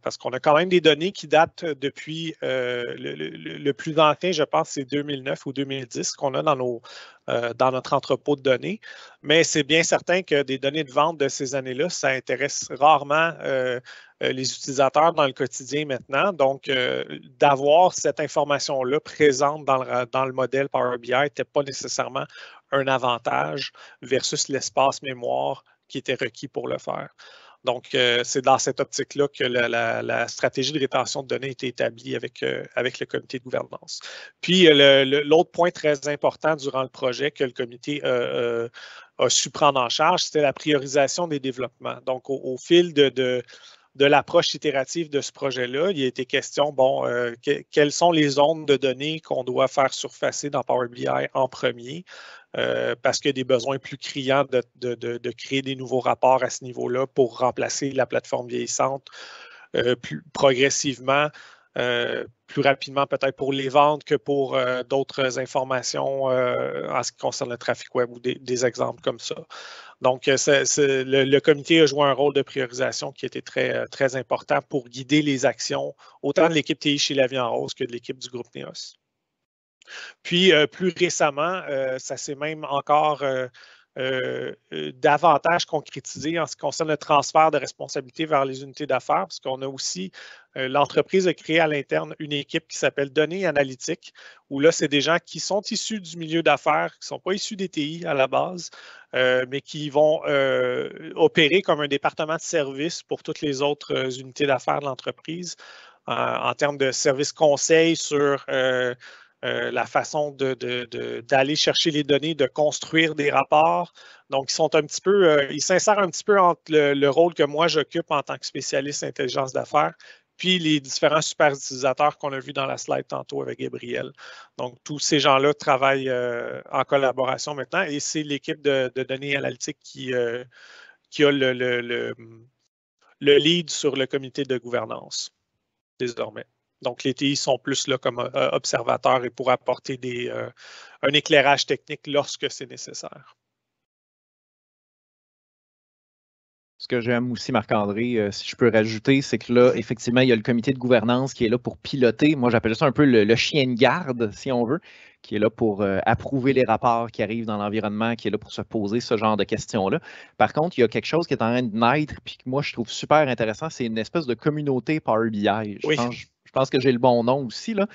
Parce qu'on a quand même des données qui datent depuis le plus ancien, je pense, c'est 2009 ou 2010 qu'on a dans notre entrepôt de données. Mais c'est bien certain que des données de vente de ces années-là, ça intéresse rarement les utilisateurs dans le quotidien maintenant. Donc, d'avoir cette information-là présente dans le modèle Power BI n'était pas nécessairement un avantage versus l'espace mémoire qui était requis pour le faire. Donc, c'est dans cette optique-là que la stratégie de rétention de données a été établie avec le comité de gouvernance. Puis, l'autre point très important durant le projet que le comité a su prendre en charge, c'était la priorisation des développements. Donc, au fil de l'approche itérative de ce projet-là, il a été question, bon, quelles sont les zones de données qu'on doit faire surfacer dans Power BI en premier, parce qu'il y a des besoins plus criants de créer des nouveaux rapports à ce niveau-là pour remplacer la plateforme vieillissante plus progressivement, plus rapidement peut-être pour les ventes que pour d'autres informations en ce qui concerne le trafic web ou des exemples comme ça. Donc, le comité a joué un rôle de priorisation qui était très, très important pour guider les actions, autant de l'équipe TI chez La Vie en Rose que de l'équipe du groupe NEOS. Puis, plus récemment, ça s'est même encore davantage concrétisé en ce qui concerne le transfert de responsabilité vers les unités d'affaires, parce qu'on a aussi, l'entreprise a créé à l'interne une équipe qui s'appelle Données analytiques, où là, c'est des gens qui sont issus du milieu d'affaires, qui ne sont pas issus des TI à la base, mais qui vont opérer comme un département de service pour toutes les autres unités d'affaires de l'entreprise en termes de services conseils sur la façon d'aller chercher les données, de construire des rapports. Donc, ils s'insèrent un petit peu entre le rôle que moi j'occupe en tant que spécialiste intelligence d'affaires, puis les différents super utilisateurs qu'on a vus dans la slide tantôt avec Gabriel. Donc, tous ces gens-là travaillent en collaboration maintenant et c'est l'équipe de données analytiques qui a le lead sur le comité de gouvernance désormais. Donc, les TI sont plus là comme observateurs et pour apporter un éclairage technique lorsque c'est nécessaire. Ce que j'aime aussi, Marc-André, si je peux rajouter, c'est que là, effectivement, il y a le comité de gouvernance qui est là pour piloter. Moi, j'appelle ça un peu le chien de garde, si on veut, qui est là pour approuver les rapports qui arrivent dans l'environnement, qui est là pour se poser ce genre de questions-là. Par contre, il y a quelque chose qui est en train de naître, puis que moi, je trouve super intéressant, c'est une espèce de communauté Power BI. Je pense que j'ai le bon nom aussi, là.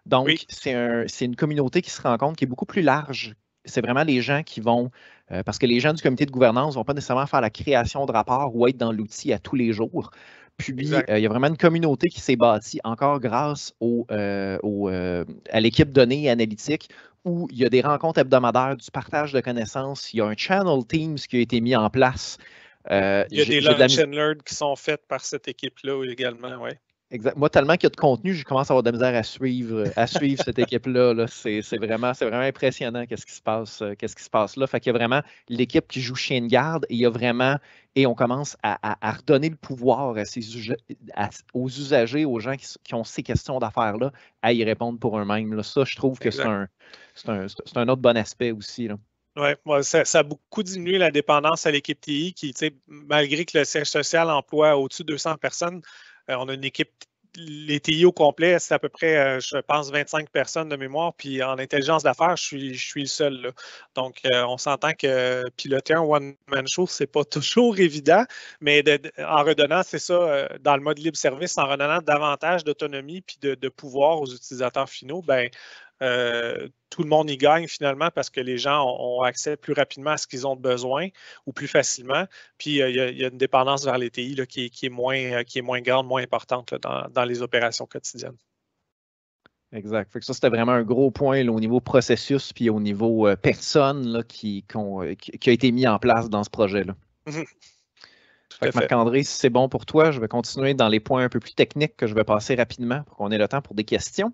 Donc, oui. C'est une communauté qui se rencontre, qui est beaucoup plus large c'est vraiment les gens qui vont, parce que les gens du comité de gouvernance ne vont pas nécessairement faire la création de rapports ou être dans l'outil à tous les jours. Puis, il y a vraiment une communauté qui s'est bâtie encore grâce à l'équipe donnée et analytique, où il y a des rencontres hebdomadaires, du partage de connaissances. Il y a un channel Teams qui a été mis en place. Il y a des lunch and learn qui sont faites par cette équipe-là également, oui. Exact. Moi, tellement qu'il y a de contenu, je commence à avoir de la misère à suivre cette équipe-là. Là. C'est vraiment impressionnant qu'est-ce qui se passe là. Fait qu'il y a vraiment l'équipe qui joue chien de garde et on commence à redonner le pouvoir aux usagers, aux gens qui ont ces questions d'affaires-là, à y répondre pour eux-mêmes. Ça, je trouve que c'est un autre bon aspect aussi. Oui, ça a beaucoup diminué la dépendance à l'équipe TI qui, malgré que le siège social emploie au-dessus de 200 personnes, on a une équipe, les TI au complet, c'est à peu près, je pense, 25 personnes de mémoire. Puis en intelligence d'affaires, je suis le seul. Là. Donc, on s'entend que piloter un one-man show, c'est pas toujours évident, mais en redonnant, c'est ça, dans le mode libre service, en redonnant davantage d'autonomie puis de pouvoir aux utilisateurs finaux, ben tout le monde y gagne finalement parce que les gens ont accès plus rapidement à ce qu'ils ont besoin ou plus facilement. Puis il y a une dépendance vers les TI là, qui est moins grande, moins importante là, dans les opérations quotidiennes. Exact. Fait que ça, c'était vraiment un gros point là, au niveau processus puis au niveau personne là, qui a été mis en place dans ce projet-là. Marc-André, si c'est bon pour toi, je vais continuer dans les points un peu plus techniques que je vais passer rapidement pour qu'on ait le temps pour des questions.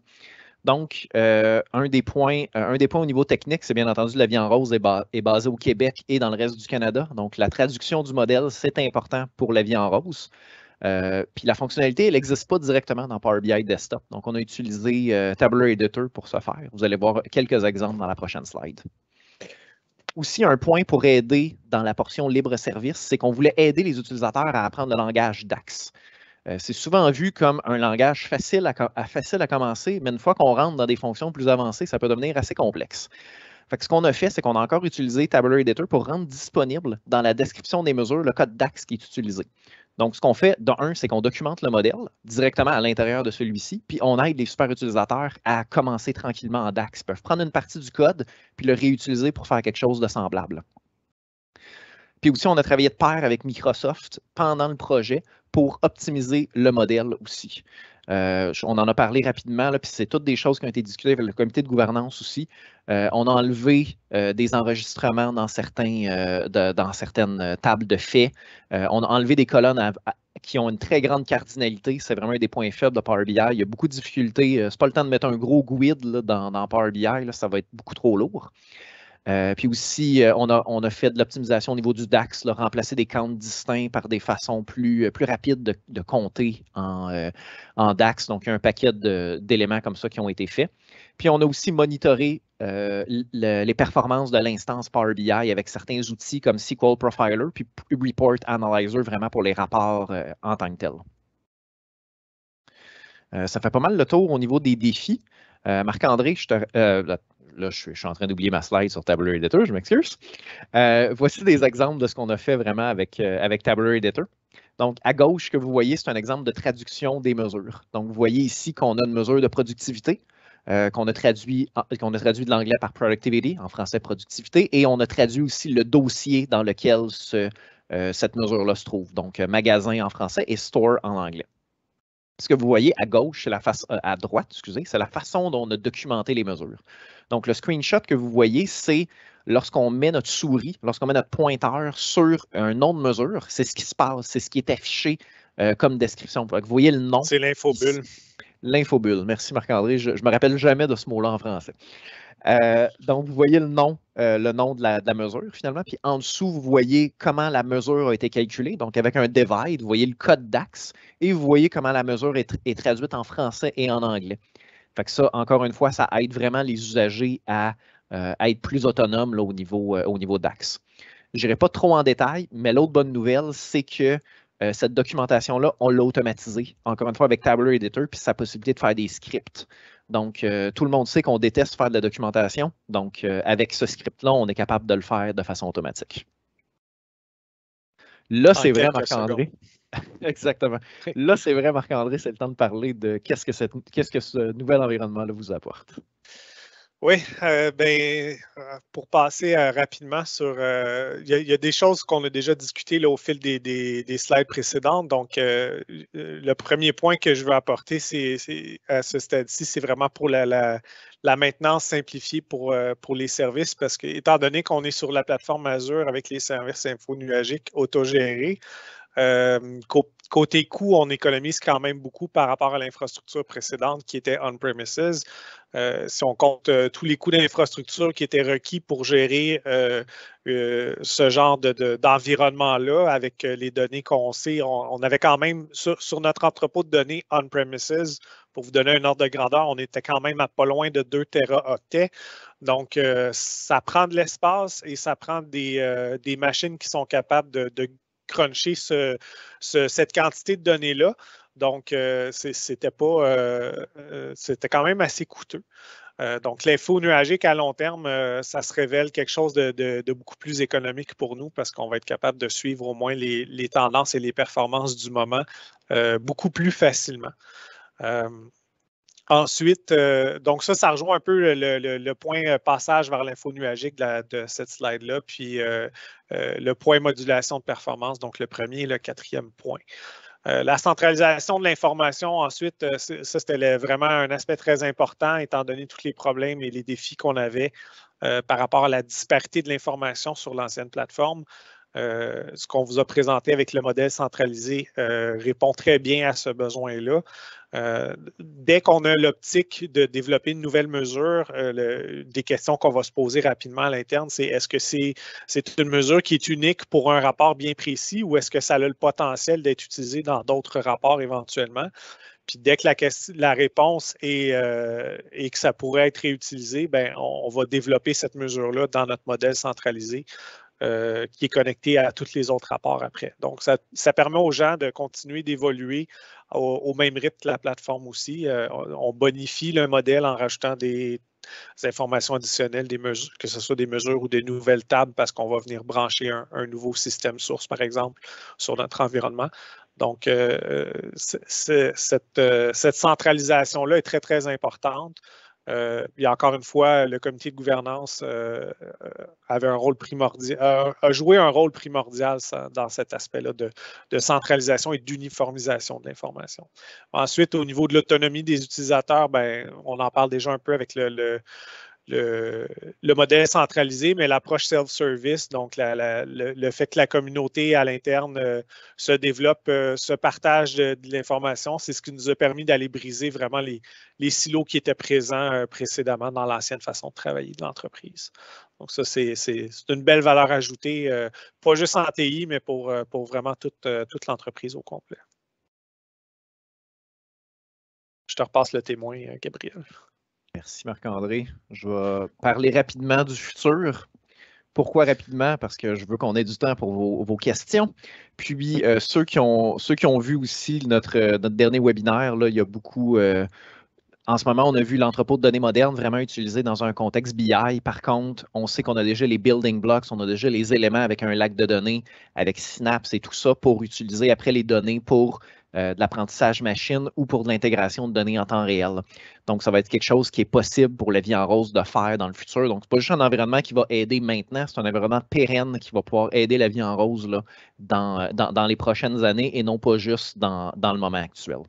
Donc, un des points au niveau technique, c'est bien entendu la vie en rose est basée au Québec et dans le reste du Canada. Donc, la traduction du modèle, c'est important pour la vie en rose. Puis la fonctionnalité, elle n'existe pas directement dans Power BI Desktop. Donc, on a utilisé Tabular Editor pour ce faire. Vous allez voir quelques exemples dans la prochaine slide. Aussi, un point pour aider dans la portion libre service, c'est qu'on voulait aider les utilisateurs à apprendre le langage DAX. C'est souvent vu comme un langage facile à commencer, mais une fois qu'on rentre dans des fonctions plus avancées, ça peut devenir assez complexe. Fait que ce qu'on a fait, c'est qu'on a encore utilisé Tabular Editor pour rendre disponible dans la description des mesures le code DAX qui est utilisé. Donc, ce qu'on fait, c'est qu'on documente le modèle directement à l'intérieur de celui-ci, puis on aide les super utilisateurs à commencer tranquillement en DAX. Ils peuvent prendre une partie du code, puis le réutiliser pour faire quelque chose de semblable. Puis aussi, on a travaillé de pair avec Microsoft pendant le projet pour optimiser le modèle aussi. On en a parlé rapidement, puis c'est toutes des choses qui ont été discutées avec le comité de gouvernance aussi. On a enlevé des enregistrements dans certaines tables de faits. On a enlevé des colonnes qui ont une très grande cardinalité. C'est vraiment un des points faibles de Power BI. Il y a beaucoup de difficultés. C'est pas le temps de mettre un gros GUID là, dans Power BI. Là, ça va être beaucoup trop lourd. Puis aussi, on a fait de l'optimisation au niveau du DAX, là, remplacer des counts distincts par des façons plus rapides de compter en DAX. Donc, il y a un paquet d'éléments comme ça qui ont été faits. Puis, on a aussi monitoré les performances de l'instance Power BI avec certains outils comme SQL Profiler, puis Report Analyzer, vraiment pour les rapports en tant que tel. Ça fait pas mal le tour au niveau des défis. Marc-André, là, je suis en train d'oublier ma slide sur Tabular Editor, je m'excuse. Voici des exemples de ce qu'on a fait vraiment avec Tabular Editor. Donc, à gauche, ce que vous voyez, c'est un exemple de traduction des mesures. Donc, vous voyez ici qu'on a une mesure de productivité qu'on a traduit de l'anglais par productivity, en français productivité, et on a traduit aussi le dossier dans lequel cette mesure-là se trouve. Donc, magasin en français et store en anglais. Ce que vous voyez à gauche, à droite, excusez, c'est la façon dont on a documenté les mesures. Donc, le screenshot que vous voyez, c'est lorsqu'on met notre souris, lorsqu'on met notre pointeur sur un nom de mesure, c'est ce qui se passe, c'est ce qui est affiché comme description. Vous voyez le nom. C'est l'infobulle. L'infobulle. Merci Marc-André. Je ne me rappelle jamais de ce mot-là en français. Donc, vous voyez le nom de la mesure, finalement. Puis en dessous, vous voyez comment la mesure a été calculée. Donc, avec un divide, vous voyez le code DAX et vous voyez comment la mesure est traduite en français et en anglais. Fait que ça, encore une fois, ça aide vraiment les usagers à être plus autonomes là, au niveau DAX. Je n'irai pas trop en détail, mais l'autre bonne nouvelle, c'est que cette documentation-là, on l'a automatisée, encore une fois, avec Tabular Editor, puis sa possibilité de faire des scripts. Donc, tout le monde sait qu'on déteste faire de la documentation. Donc, avec ce script-là, on est capable de le faire de façon automatique. Là, c'est vrai, Marc-André. Exactement. Là, c'est vrai, Marc-André, c'est le temps de parler de qu'est-ce que ce nouvel environnement-là vous apporte. Oui, pour passer rapidement sur, il y a des choses qu'on a déjà discutées là, au fil des slides précédentes. Donc, le premier point que je veux apporter, à ce stade-ci, c'est vraiment pour la maintenance simplifiée pour les services, parce que étant donné qu'on est sur la plateforme Azure avec les services infonuagiques autogérés, côté coût, on économise quand même beaucoup par rapport à l'infrastructure précédente qui était on-premises. Si on compte tous les coûts d'infrastructure qui étaient requis pour gérer ce genre d'environnement-là avec les données qu'on sait, on avait quand même sur notre entrepôt de données on-premises, pour vous donner un ordre de grandeur, on était quand même à pas loin de 2 téraoctets. Donc, ça prend de l'espace et ça prend des machines qui sont capables de cruncher cette quantité de données-là. Donc, c'était quand même assez coûteux. Donc, l'info nuagique à long terme, ça se révèle quelque chose de beaucoup plus économique pour nous parce qu'on va être capable de suivre au moins les tendances et les performances du moment beaucoup plus facilement. Ensuite, donc ça rejoint un peu le point passage vers l'info nuagique de cette slide-là, puis le point modulation de performance, donc le premier et le quatrième point. La centralisation de l'information, ensuite, ça, c'était vraiment un aspect très important, étant donné tous les problèmes et les défis qu'on avait par rapport à la disparité de l'information sur l'ancienne plateforme. Ce qu'on vous a présenté avec le modèle centralisé répond très bien à ce besoin-là. Dès qu'on a l'optique de développer une nouvelle mesure, des questions qu'on va se poser rapidement à l'interne, c'est est-ce que c'est une mesure qui est unique pour un rapport bien précis ou est-ce que ça a le potentiel d'être utilisé dans d'autres rapports éventuellement? Puis dès que la réponse est que ça pourrait être réutilisé, ben, on va développer cette mesure-là dans notre modèle centralisé qui est connecté à tous les autres rapports après. Donc, ça permet aux gens de continuer d'évoluer au même rythme que la plateforme aussi. On bonifie le modèle en rajoutant des informations additionnelles, des mesures, que ce soit des mesures ou des nouvelles tables parce qu'on va venir brancher un nouveau système source, par exemple, sur notre environnement. Donc, cette centralisation-là est très, très importante. Il y a encore une fois, le comité de gouvernance avait un rôle primordial, a joué un rôle primordial dans cet aspect-là de centralisation et d'uniformisation de l'information. Ensuite, au niveau de l'autonomie des utilisateurs, ben, on en parle déjà un peu avec le modèle centralisé, mais l'approche self-service, donc le fait que la communauté à l'interne se développe, se partage de l'information, c'est ce qui nous a permis d'aller briser vraiment les silos qui étaient présents précédemment dans l'ancienne façon de travailler de l'entreprise. Donc ça, c'est une belle valeur ajoutée, pas juste en TI, mais pour vraiment toute l'entreprise au complet. Je te repasse le témoin, Gabriel. Merci Marc-André. Je vais parler rapidement du futur. Pourquoi rapidement? Parce que je veux qu'on ait du temps pour vos questions. Puis, ceux qui ont vu aussi notre dernier webinaire, là, il y a beaucoup... en ce moment, on a vu l'entrepôt de données moderne vraiment utilisé dans un contexte BI. Par contre, on sait qu'on a déjà les building blocks, on a déjà les éléments avec un lac de données, avec Synapse et tout ça pour utiliser après les données pour de l'apprentissage machine ou pour de l'intégration de données en temps réel. Donc, ça va être quelque chose qui est possible pour la vie en rose de faire dans le futur. Donc, ce n'est pas juste un environnement qui va aider maintenant, c'est un environnement pérenne qui va pouvoir aider la vie en rose là, dans les prochaines années et non pas juste dans le moment actuel.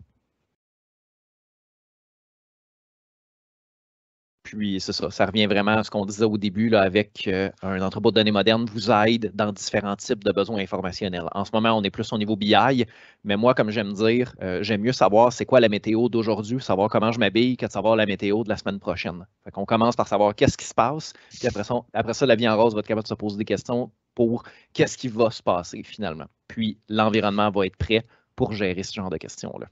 Puis, c'est ça, ça revient vraiment à ce qu'on disait au début là, avec un entrepôt de données moderne vous aide dans différents types de besoins informationnels. En ce moment, on est plus au niveau BI, mais moi, comme j'aime dire, j'aime mieux savoir c'est quoi la météo d'aujourd'hui, savoir comment je m'habille, que de savoir la météo de la semaine prochaine. Fait qu'on commence par savoir qu'est-ce qui se passe, puis après ça, la vie en rose va être capable de se poser des questions pour qu'est-ce qui va se passer finalement. Puis, l'environnement va être prêt pour gérer ce genre de questions-là.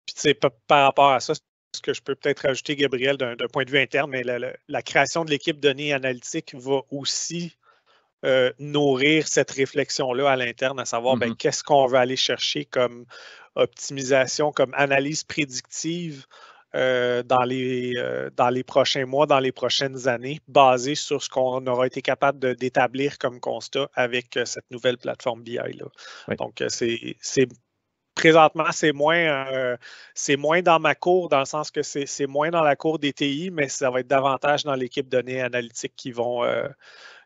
Puis, tu sais, par rapport à ça, ce que je peux peut-être rajouter, Gabriel, d'un point de vue interne, mais la création de l'équipe données analytique va aussi nourrir cette réflexion-là à l'interne, à savoir ben, qu'est-ce qu'on veut aller chercher comme optimisation, comme analyse prédictive dans les prochains mois, dans les prochaines années, basée sur ce qu'on aura été capable d'établir comme constat avec cette nouvelle plateforme BI-là. Oui. Donc, c'est Présentement, c'est moins dans ma cour, dans le sens que c'est moins dans la cour des TI, mais ça va être davantage dans l'équipe données analytiques qui vont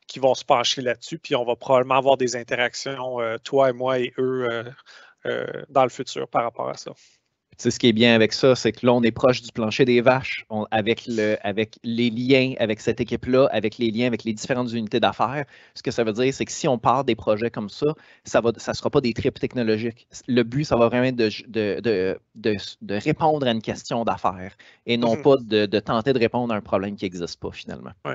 se pencher là-dessus. Puis on va probablement avoir des interactions, toi et moi et eux, dans le futur par rapport à ça. Tu sais, ce qui est bien avec ça, c'est que là, on est proche du plancher des vaches, avec les liens avec cette équipe-là, avec les liens avec les différentes unités d'affaires. Ce que ça veut dire, c'est que si on part des projets comme ça ne sera pas des trips technologiques. Le but, ça va vraiment être de répondre à une question d'affaires et non pas de tenter de répondre à un problème qui n'existe pas finalement. Ouais.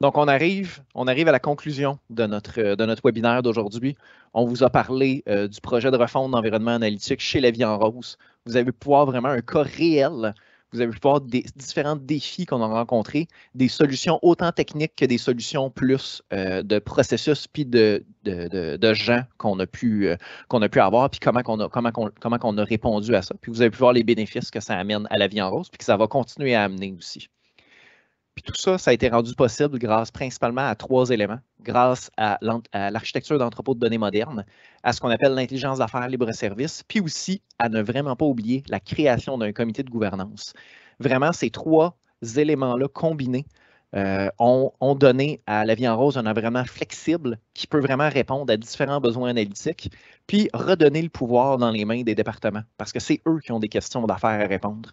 Donc, on arrive à la conclusion de notre webinaire d'aujourd'hui. On vous a parlé du projet de refonte d'environnement analytique chez La Vie en Rose. Vous avez pu voir vraiment un cas réel. Vous avez pu voir des différents défis qu'on a rencontrés, des solutions autant techniques que des solutions plus de processus puis de gens qu'on a pu avoir, puis comment on a répondu à ça. Puis vous avez pu voir les bénéfices que ça amène à La Vie en Rose, puis que ça va continuer à amener aussi. Puis tout ça, ça a été rendu possible grâce principalement à 3 éléments. Grâce à l'architecture d'entrepôt de données moderne, à ce qu'on appelle l'intelligence d'affaires libre-service, puis aussi à ne vraiment pas oublier la création d'un comité de gouvernance. Vraiment, ces 3 éléments-là combinés ont donné à La Vie en Rose un environnement flexible qui peut vraiment répondre à différents besoins analytiques, puis redonner le pouvoir dans les mains des départements, parce que c'est eux qui ont des questions d'affaires à répondre.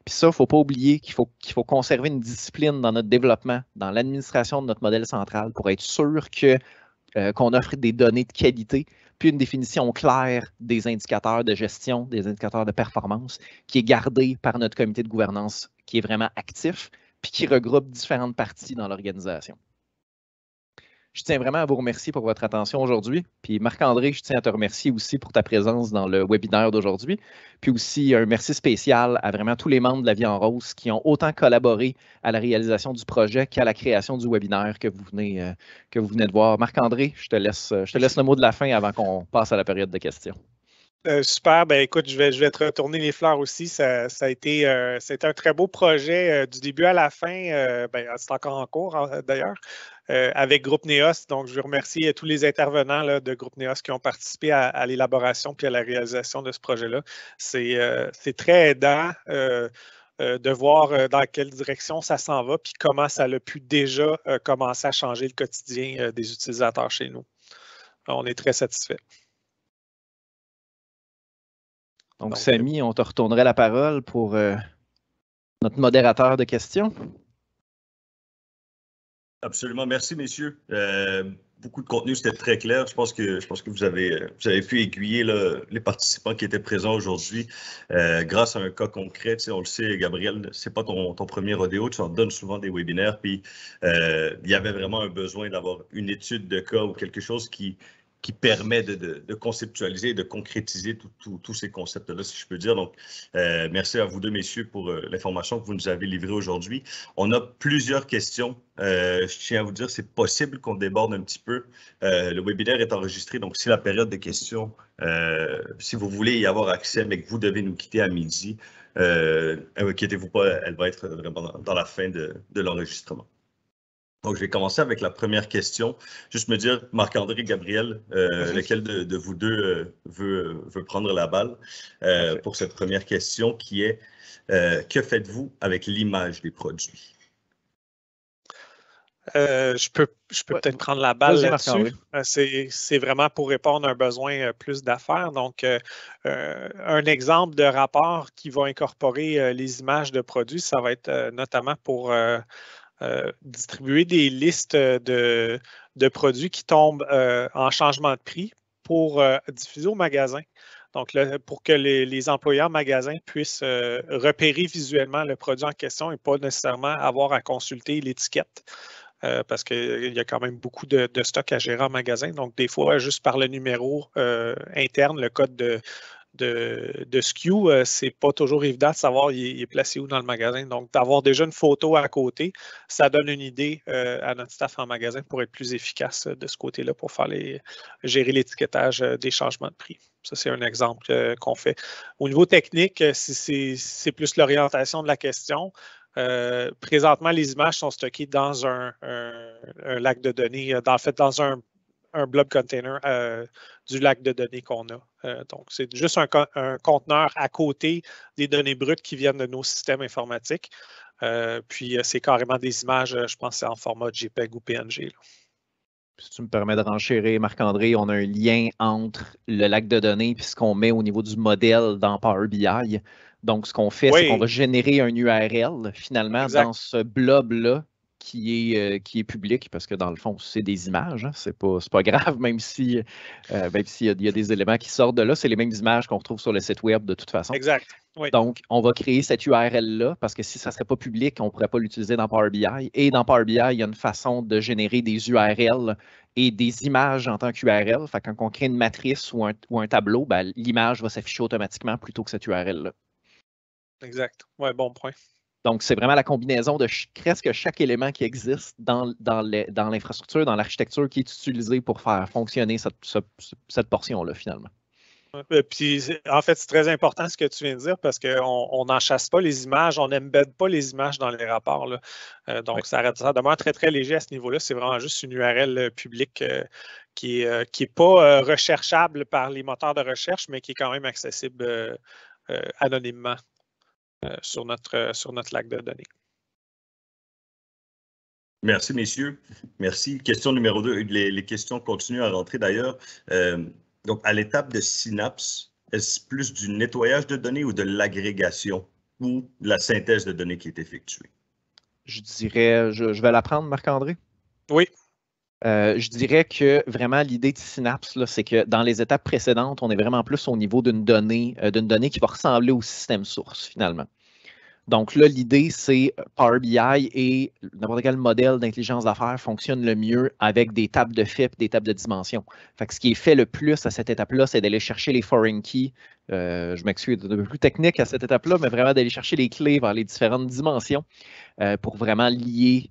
Puis ça, il ne faut pas oublier qu'il faut conserver une discipline dans notre développement, dans l'administration de notre modèle central pour être sûr qu'on offre des données de qualité, puis une définition claire des indicateurs de gestion, des indicateurs de performance, qui est gardée par notre comité de gouvernance, qui est vraiment actif, puis qui regroupe différentes parties dans l'organisation. Je tiens vraiment à vous remercier pour votre attention aujourd'hui. Puis Marc-André, je tiens à te remercier aussi pour ta présence dans le webinaire d'aujourd'hui. Puis aussi un merci spécial à vraiment tous les membres de La Vie en Rose qui ont autant collaboré à la réalisation du projet qu'à la création du webinaire que vous venez de voir. Marc-André, je te laisse le mot de la fin avant qu'on passe à la période de questions. Super. Ben, écoute, je vais te retourner les fleurs aussi. Ça a été c'est un très beau projet du début à la fin. C'est encore en cours d'ailleurs, avec Groupe Neos. Donc, je veux remercier tous les intervenants là, de Groupe Neos qui ont participé à l'élaboration puis à la réalisation de ce projet-là. C'est très aidant de voir dans quelle direction ça s'en va puis comment ça a pu déjà commencer à changer le quotidien des utilisateurs chez nous. On est très satisfaits. Donc, Samy, on te retournerait la parole pour notre modérateur de questions. Absolument. Merci, messieurs. Beaucoup de contenu, c'était très clair. Je pense que vous avez pu aiguiller les participants qui étaient présents aujourd'hui grâce à un cas concret. Tu sais, on le sait, Gabriel, c'est pas ton premier rodéo. Tu en donnes souvent des webinaires. Puis, il y avait vraiment un besoin d'avoir une étude de cas ou quelque chose qui permet de conceptualiser et de concrétiser tous ces concepts-là, si je peux dire. Donc, merci à vous deux, messieurs, pour l'information que vous nous avez livrée aujourd'hui. On a plusieurs questions. Je tiens à vous dire, c'est possible qu'on déborde un petit peu. Le webinaire est enregistré, donc si la période de questions, si vous voulez y avoir accès, mais que vous devez nous quitter à midi, inquiétez-vous pas, elle va être vraiment dans la fin de l'enregistrement. Donc, je vais commencer avec la première question. Juste me dire, Marc-André, Gabriel, lequel de vous deux veut prendre la balle pour cette première question qui est que faites-vous avec l'image des produits? Je peux peut-être prendre la balle là-dessus. C'est vraiment pour répondre à un besoin plus d'affaires. Donc, un exemple de rapport qui va incorporer les images de produits, ça va être notamment pour distribuer des listes de produits qui tombent en changement de prix pour diffuser au magasin. Donc, pour que les employés en magasin puissent repérer visuellement le produit en question et pas nécessairement avoir à consulter l'étiquette. Parce qu'il y a quand même beaucoup de stock à gérer en magasin. Donc, des fois, juste par le numéro interne, le code de SKU, c'est pas toujours évident de savoir il est placé où dans le magasin. Donc, d'avoir déjà une photo à côté, ça donne une idée à notre staff en magasin pour être plus efficace de ce côté-là pour gérer l'étiquetage des changements de prix. Ça, c'est un exemple qu'on fait. Au niveau technique, c'est plus l'orientation de la question. Présentement, les images sont stockées dans un lac de données, dans un un blob container du lac de données qu'on a. Donc, c'est juste un conteneur à côté des données brutes qui viennent de nos systèmes informatiques. Puis, c'est carrément des images, je pense, c'est en format JPEG ou PNG. Là. Si tu me permets de renchérir, Marc-André, on a un lien entre le lac de données et ce qu'on met au niveau du modèle dans Power BI. Donc, ce qu'on fait, c'est qu'on va générer un URL, finalement, dans ce blob-là qui est public, parce que dans le fond, c'est des images. Hein, c'est pas grave, même s'il y a des éléments qui sortent de là. C'est les mêmes images qu'on retrouve sur le site web de toute façon. Exact. Oui. Donc, on va créer cette URL-là parce que si ça ne serait pas public, on ne pourrait pas l'utiliser dans Power BI. Et dans Power BI, il y a une façon de générer des URL et des images en tant qu'URL. Fait que quand on crée une matrice ou un tableau, ben, l'image va s'afficher automatiquement plutôt que cette URL-là. Exact. Oui, bon point. Donc, c'est vraiment la combinaison de presque chaque élément qui existe dans l'infrastructure, dans l'architecture qui est utilisée pour faire fonctionner cette portion-là, finalement. Puis, en fait, c'est très important ce que tu viens de dire parce qu'on n'en chasse pas les images, on n'embed pas les images dans les rapports. Là. Donc, ça demeure très, très léger à ce niveau-là. C'est vraiment juste une URL publique qui n'est pas recherchable par les moteurs de recherche, mais qui est quand même accessible anonymement sur notre lac de données. Merci, messieurs. Merci. Question numéro 2. Les questions continuent à rentrer d'ailleurs. Donc, à l'étape de Synapse, est-ce plus du nettoyage de données ou de l'agrégation ou de la synthèse de données qui est effectuée? Je dirais, je vais la prendre, Marc-André? Oui. Je dirais que vraiment l'idée de Synapse, c'est que dans les étapes précédentes, on est vraiment plus au niveau d'une donnée qui va ressembler au système source, finalement. Donc là, l'idée, c'est Power BI et n'importe quel modèle d'intelligence d'affaires fonctionne le mieux avec des tables de faits et des tables de dimensions. Fait que ce qui est fait le plus à cette étape-là, c'est d'aller chercher les foreign keys. Je m'excuse d'être un peu plus technique à cette étape-là, mais vraiment d'aller chercher les clés vers les différentes dimensions pour vraiment lier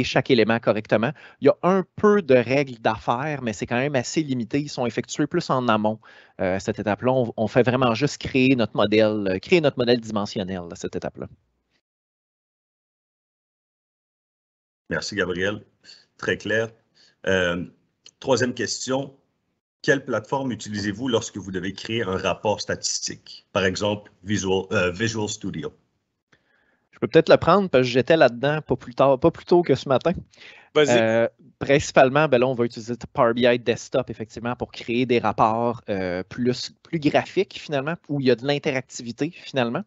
chaque élément correctement. Il y a un peu de règles d'affaires, mais c'est quand même assez limité. Ils sont effectués plus en amont. Cette étape-là, on fait vraiment juste créer notre modèle dimensionnel à cette étape-là. Merci, Gabriel. Très clair. Troisième question. Quelle plateforme utilisez-vous lorsque vous devez créer un rapport statistique? Par exemple, Visual Studio. Je peux peut-être le prendre parce que j'étais là-dedans pas plus tôt que ce matin. Principalement, là, on va utiliser Power BI Desktop, effectivement, pour créer des rapports plus graphiques, finalement, où il y a de l'interactivité, finalement.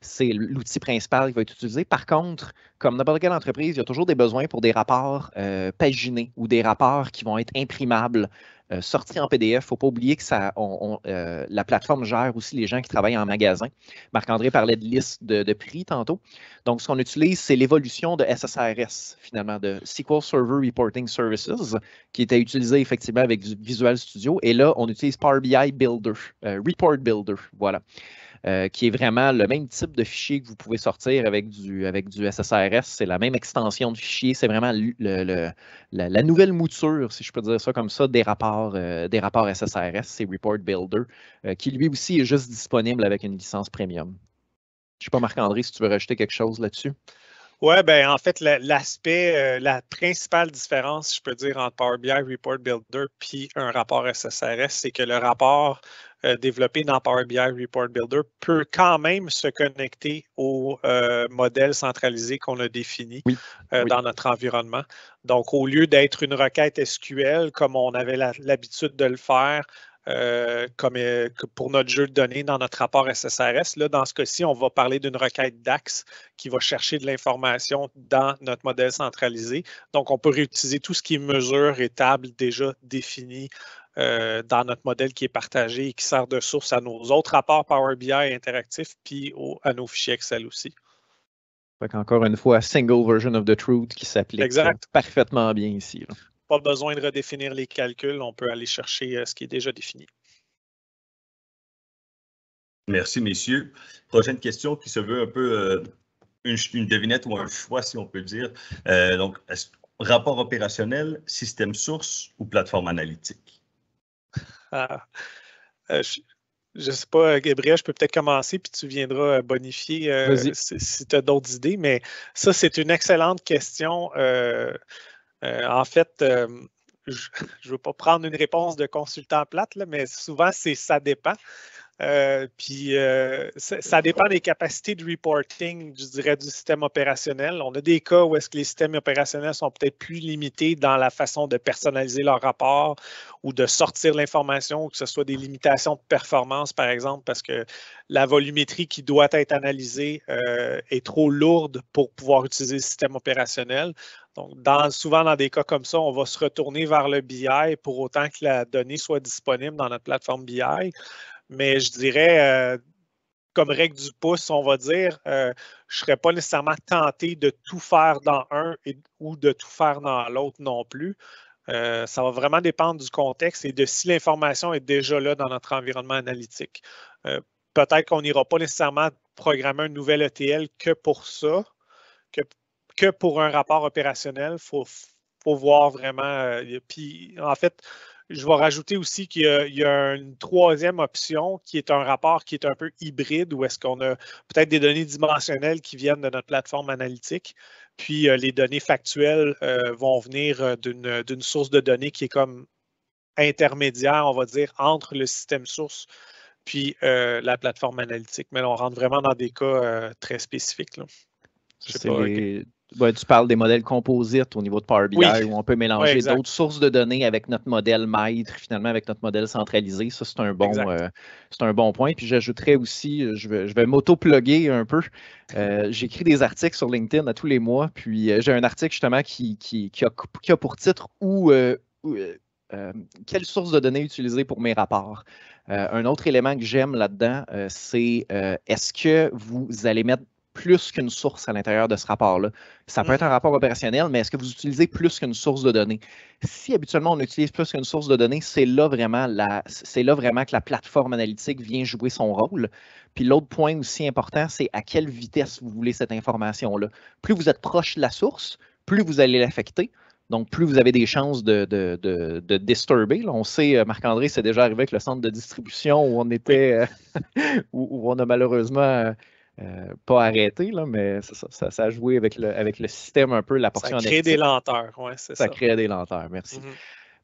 C'est l'outil principal qui va être utilisé. Par contre, comme n'importe quelle entreprise, il y a toujours des besoins pour des rapports paginés ou des rapports qui vont être imprimables, sortis en PDF. Il ne faut pas oublier que la plateforme gère aussi les gens qui travaillent en magasin. Marc-André parlait de liste de prix tantôt. Donc, ce qu'on utilise, c'est l'évolution de SSRS, finalement, de SQL Server Reporting Services, qui était utilisé effectivement avec du Visual Studio. Et là, on utilise Power BI Builder, Report Builder, voilà. Qui est vraiment le même type de fichier que vous pouvez sortir avec du SSRS. C'est la même extension de fichier. C'est vraiment la nouvelle mouture, si je peux dire ça comme ça, des rapports SSRS. C'est Report Builder, qui lui aussi est juste disponible avec une licence premium. Je ne sais pas, Marc-André, si tu veux rajouter quelque chose là-dessus. Oui, bien, en fait, la principale différence, je peux dire, entre Power BI Report Builder puis un rapport SSRS, c'est que le rapport développé dans Power BI Report Builder peut quand même se connecter au modèle centralisé qu'on a défini dans notre environnement. Donc, au lieu d'être une requête SQL comme on avait l'habitude de le faire, comme pour notre jeu de données dans notre rapport SSRS. Là, dans ce cas-ci, on va parler d'une requête DAX qui va chercher de l'information dans notre modèle centralisé. Donc, on peut réutiliser tout ce qui est mesure et table déjà défini dans notre modèle qui est partagé et qui sert de source à nos autres rapports Power BI interactifs puis à nos fichiers Excel aussi. Encore une fois, single version of the truth qui s'applique parfaitement bien ici. Là. Pas besoin de redéfinir les calculs, on peut aller chercher ce qui est déjà défini. Merci, messieurs. Prochaine question qui se veut un peu une devinette ou un choix, si on peut dire. Donc, rapport opérationnel, système source ou plateforme analytique? Je ne sais pas, Gabriel, je peux peut-être commencer, puis tu viendras bonifier si tu as d'autres idées, mais ça, c'est une excellente question. En fait, je ne veux pas prendre une réponse de consultant plate, là, mais souvent, ça dépend. Ça dépend des capacités de reporting, je dirais, du système opérationnel. On a des cas où est-ce que les systèmes opérationnels sont peut-être plus limités dans la façon de personnaliser leur rapport ou de sortir l'information, ou que ce soit des limitations de performance, par exemple, parce que la volumétrie qui doit être analysée est trop lourde pour pouvoir utiliser le système opérationnel. Donc, souvent dans des cas comme ça, on va se retourner vers le BI pour autant que la donnée soit disponible dans notre plateforme BI. Mais je dirais, comme règle du pouce, on va dire, je ne serais pas nécessairement tenté de tout faire dans un ou de tout faire dans l'autre non plus. Ça va vraiment dépendre du contexte et de si l'information est déjà là dans notre environnement analytique. Peut-être qu'on n'ira pas nécessairement programmer un nouvel ETL que pour ça, que pour un rapport opérationnel. Il faut voir vraiment. Puis, en fait, je vais rajouter aussi qu'il y a une troisième option qui est un rapport qui est un peu hybride, où est-ce qu'on a peut-être des données dimensionnelles qui viennent de notre plateforme analytique, puis les données factuelles vont venir d'une source de données qui est comme intermédiaire, on va dire, entre le système source puis la plateforme analytique. Mais là, on rentre vraiment dans des cas très spécifiques, là. Je sais pas. Tu parles des modèles composites au niveau de Power BI, Oui. où on peut mélanger d'autres sources de données avec notre modèle maître, finalement avec notre modèle centralisé. Ça, c'est un bon point. Puis j'ajouterais aussi, je vais m'auto-plugger un peu. J'écris des articles sur LinkedIn à tous les mois. Puis j'ai un article justement qui a pour titre quelle source de données utiliser pour mes rapports. Un autre élément que j'aime là-dedans, c'est est-ce que vous allez mettre plus qu'une source à l'intérieur de ce rapport-là? Ça peut être un rapport opérationnel, mais est-ce que vous utilisez plus qu'une source de données? Si habituellement on utilise plus qu'une source de données, c'est là vraiment que la plateforme analytique vient jouer son rôle. Puis l'autre point aussi important, c'est à quelle vitesse vous voulez cette information-là. Plus vous êtes proche de la source, plus vous allez l'affecter. Donc, plus vous avez des chances de disturber. Là, on sait, Marc-André, c'est déjà arrivé avec le centre de distribution où on était, où on a malheureusement pas arrêté, là, mais ça a joué avec le système un peu, la portion analytique. Ça crée des lenteurs, oui, c'est ça. Ça crée des lenteurs, merci.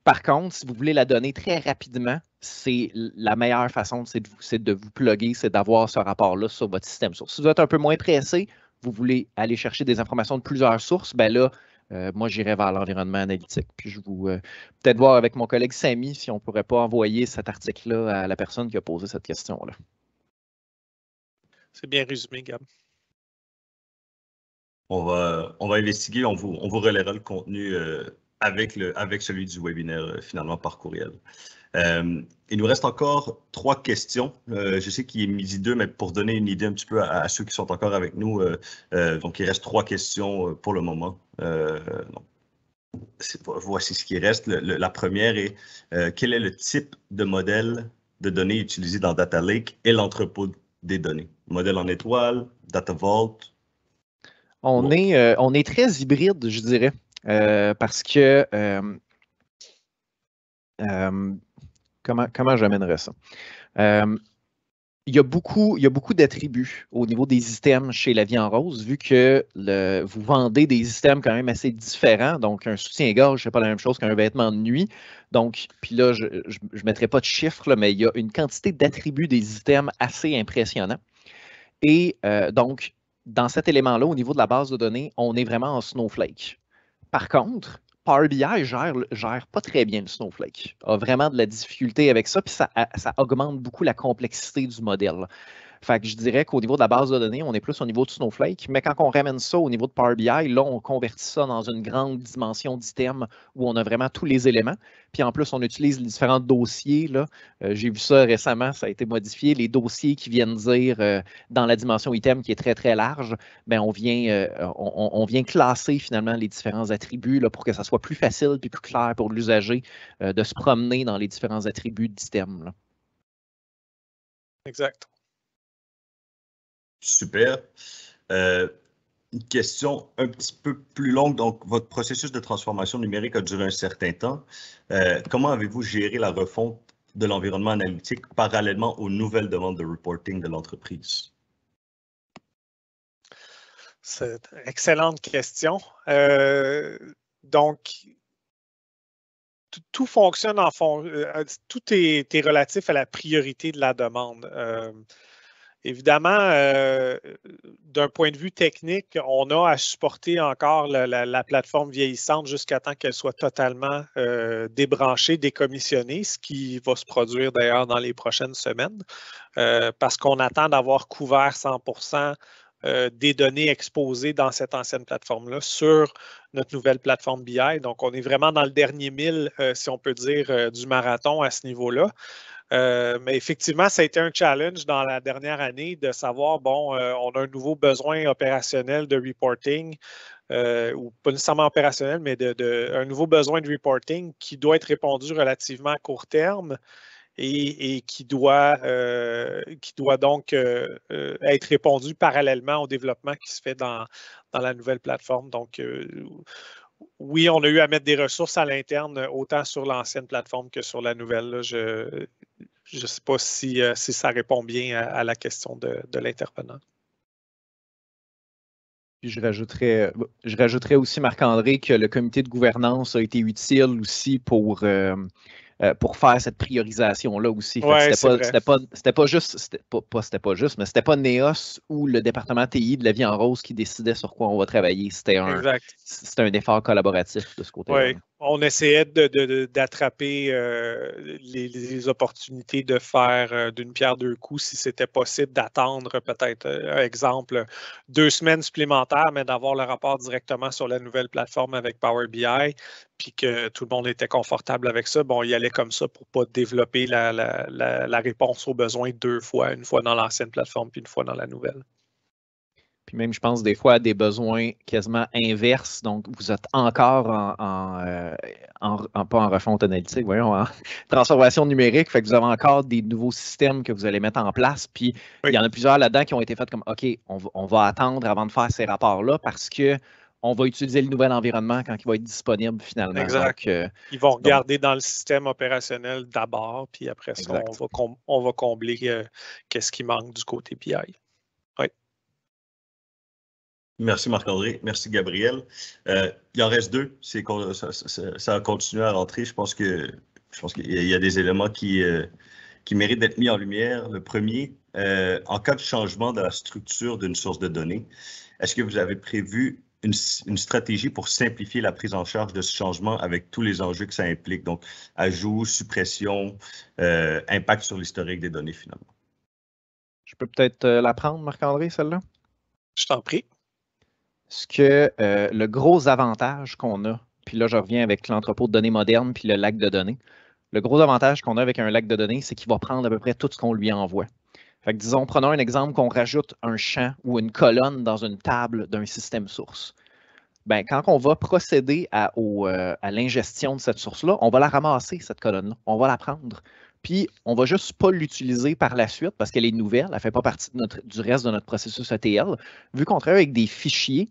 Par contre, si vous voulez la donner très rapidement, c'est la meilleure façon, c'est de vous plugger, c'est d'avoir ce rapport-là sur votre système source. Si vous êtes un peu moins pressé, vous voulez aller chercher des informations de plusieurs sources, ben là, moi, j'irai vers l'environnement analytique. Puis je vous peut-être voir avec mon collègue Samy si on ne pourrait pas envoyer cet article-là à la personne qui a posé cette question-là. C'est bien résumé, Gab. On va investiguer, on vous relaiera le contenu avec celui du webinaire finalement par courriel. Il nous reste encore 3 questions. Je sais qu'il est 12h02, mais pour donner une idée un petit peu à ceux qui sont encore avec nous, donc il reste 3 questions pour le moment. Voici ce qui reste. La première est quel est le type de modèle de données utilisé dans Data Lake et l'entrepôt des données? Modèle en étoile, Data Vault? On est très hybride, je dirais, parce que comment j'amènerais ça? Il y a beaucoup d'attributs au niveau des items chez La Vie en Rose, vu que vous vendez des items quand même assez différents. Donc, un soutien-gorge, ce n'est pas la même chose qu'un vêtement de nuit. Donc, puis là, je ne mettrai pas de chiffres, là, mais il y a une quantité d'attributs des items assez impressionnant. Et donc, dans cet élément-là, au niveau de la base de données, on est vraiment en Snowflake. Par contre, Power BI gère pas très bien le Snowflake. A vraiment de la difficulté avec ça, puis ça augmente beaucoup la complexité du modèle. Fait que je dirais qu'au niveau de la base de données, on est plus au niveau de Snowflake, mais quand on ramène ça au niveau de Power BI, là, on convertit ça dans une grande dimension d'items où on a vraiment tous les éléments. Puis en plus, on utilise les différents dossiers. J'ai vu ça récemment, ça a été modifié. Les dossiers qui viennent dire dans la dimension item qui est très, très large, bien, on vient classer finalement les différents attributs là, pour que ça soit plus facile et plus clair pour l'usager de se promener dans les différents attributs d'items. Exact. Super. Une question un petit peu plus longue. Donc, votre processus de transformation numérique a duré un certain temps. Comment avez-vous géré la refonte de l'environnement analytique parallèlement aux nouvelles demandes de reporting de l'entreprise? C'est une excellente question. Donc, tout fonctionne tout est relatif à la priorité de la demande. Évidemment, d'un point de vue technique, on a à supporter encore la plateforme vieillissante jusqu'à temps qu'elle soit totalement débranchée, décommissionnée, ce qui va se produire d'ailleurs dans les prochaines semaines, parce qu'on attend d'avoir couvert 100% des données exposées dans cette ancienne plateforme-là sur notre nouvelle plateforme BI. Donc, on est vraiment dans le dernier mille, si on peut dire, du marathon à ce niveau-là. Mais effectivement, ça a été un challenge dans la dernière année de savoir, bon, on a un nouveau besoin opérationnel de reporting, ou pas nécessairement opérationnel, mais un nouveau besoin de reporting qui doit être répondu relativement à court terme et qui doit donc être répondu parallèlement au développement qui se fait dans la nouvelle plateforme. Donc, oui, on a eu à mettre des ressources à l'interne, autant sur l'ancienne plateforme que sur la nouvelle. Là. Je ne sais pas si ça répond bien à la question de l'intervenant. Puis je rajouterais aussi, Marc-André, que le comité de gouvernance a été utile aussi pour faire cette priorisation-là aussi. Ouais, c'était pas juste, mais c'était pas NEOS ou le département TI de la vie en rose qui décidait sur quoi on va travailler. C'était un effort collaboratif de ce côté-là. Oui, on essayait d'attraper les opportunités de faire d'une pierre deux coups si c'était possible d'attendre peut-être, exemple, 2 semaines supplémentaires, mais d'avoir le rapport directement sur la nouvelle plateforme avec Power BI, puis que tout le monde était confortable avec ça. Bon, il allait comme ça pour ne pas développer la réponse aux besoins 2 fois, une fois dans l'ancienne plateforme, puis une fois dans la nouvelle. Puis même, je pense des fois à des besoins quasiment inverses. Donc, vous êtes encore pas en refonte analytique, voyons, en transformation numérique. Fait que vous avez encore des nouveaux systèmes que vous allez mettre en place. Puis, oui, il y en a plusieurs là-dedans qui ont été faits comme, OK, on va attendre avant de faire ces rapports-là parce qu'on va utiliser le nouvel environnement quand il va être disponible finalement. Exact. Donc, ils vont regarder dans le système opérationnel d'abord, puis après ça, on va combler qu'est-ce qui manque du côté BI. Oui. Merci Marc-André, merci Gabriel. Il en reste 2, ça a continué à rentrer. Je pense qu'il y a des éléments qui méritent d'être mis en lumière. Le premier, en cas de changement de la structure d'une source de données, est-ce que vous avez prévu une stratégie pour simplifier la prise en charge de ce changement avec tous les enjeux que ça implique, donc ajout, suppression, impact sur l'historique des données finalement? Je peux peut-être la prendre, Marc-André, celle-là? Je t'en prie. Ce que le gros avantage qu'on a, puis là je reviens avec l'entrepôt de données moderne puis le lac de données, le gros avantage qu'on a avec un lac de données, c'est qu'il va prendre à peu près tout ce qu'on lui envoie. Fait que disons, prenons un exemple qu'on rajoute un champ ou une colonne dans une table d'un système source. Bien, quand on va procéder à l'ingestion de cette source-là, on va la ramasser, cette colonne-là. On va la prendre. Puis, on ne va juste pas l'utiliser par la suite parce qu'elle est nouvelle, elle ne fait pas partie du reste de notre processus ETL. Vu qu'on travaille avec des fichiers,